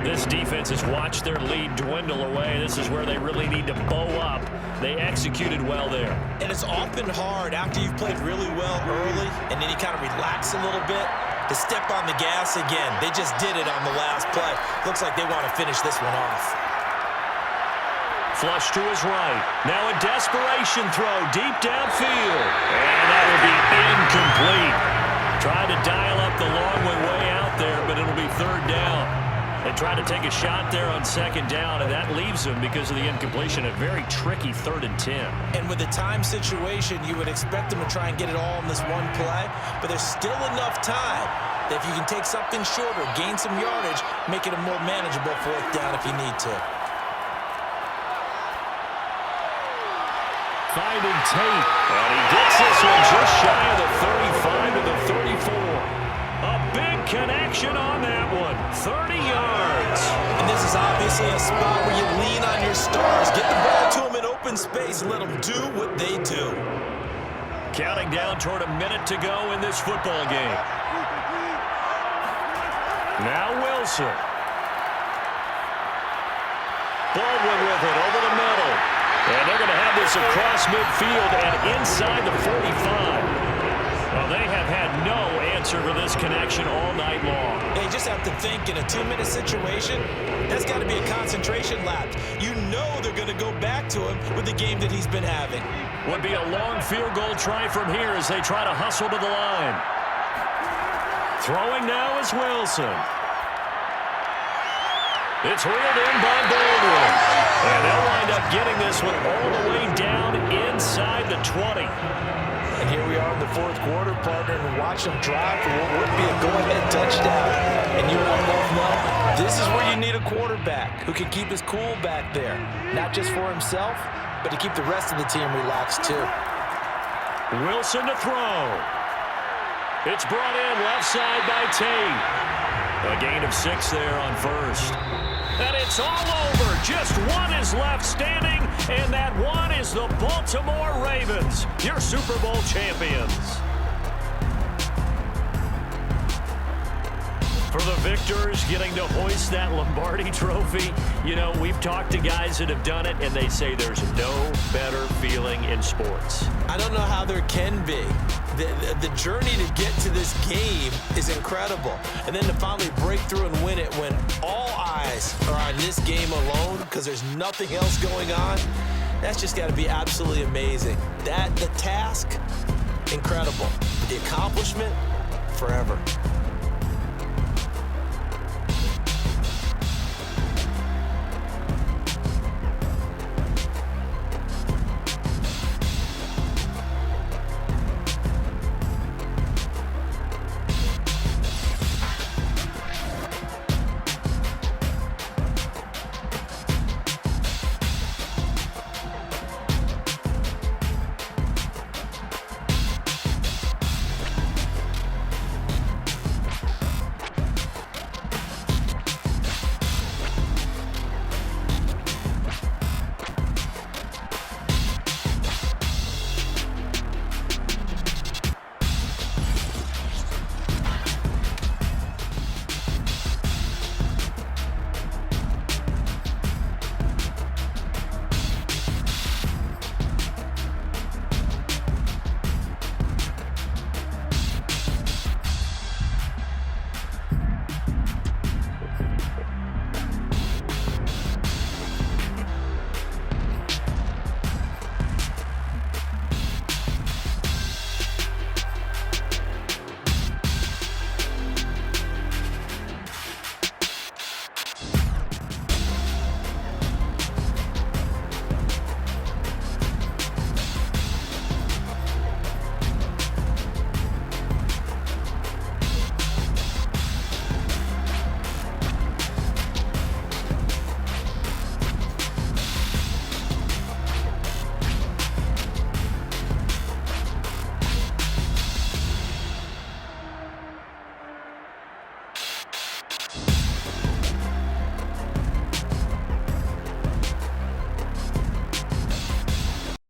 This defense has watched their lead dwindle away. This is where they really need to bow up. They executed well there. And it's often hard after you've played really well early and then you kind of relax a little bit to step on the gas again. They just did it on the last play. Looks like they want to finish this one off. Flush to his right. Now a desperation throw deep downfield. And that will be incomplete. Tried to dial up the long way out there, but it'll be 3rd down. They tried to take a shot there on 2nd down, and that leaves them, because of the incompletion, a very tricky 3rd and 10. And with the time situation, you would expect them to try and get it all in this one play, but there's still enough time that if you can take something shorter, gain some yardage, make it a more manageable 4th down if you need to. Finding Tate, and he gets this one just shy of the 35 to the 34. A big connection on that one, 30 yards. And this is obviously a spot where you lean on your stars. Get the ball to them in open space and let them do what they do. Counting down toward a minute to go in this football game. Now Wilson. Baldwin with it over the middle. And they're going to have this across midfield and inside the 45. Well, they have had no answer for this connection all night long. They just have to think in a 2-minute situation, that's got to be a concentration lapse. You know they're going to go back to him with the game that he's been having. Would be a long field goal try from here as they try to hustle to the line. Throwing now is Wilson. It's reeled in by Baldwin. And they'll wind up getting this one all the way down inside the 20. And here we are in the fourth quarter, partner, and watch them drive for what would be a go-ahead touchdown. And you and I both know this is where you need a quarterback who can keep his cool back there. Not just for himself, but to keep the rest of the team relaxed too. Wilson to throw. It's brought in left side by Tate. A gain of 6 there on first. And it's all over. Just one is left standing, and that one is the Baltimore Ravens, your Super Bowl champions. For the victors getting to hoist that Lombardi trophy, you know, we've talked to guys that have done it, and they say there's no better feeling in sports. I don't know how there can be. The journey to get to this game is incredible. And then to finally break through and win it when all eyes are on this game alone because there's nothing else going on, that's just got to be absolutely amazing. The task, incredible. The accomplishment, forever.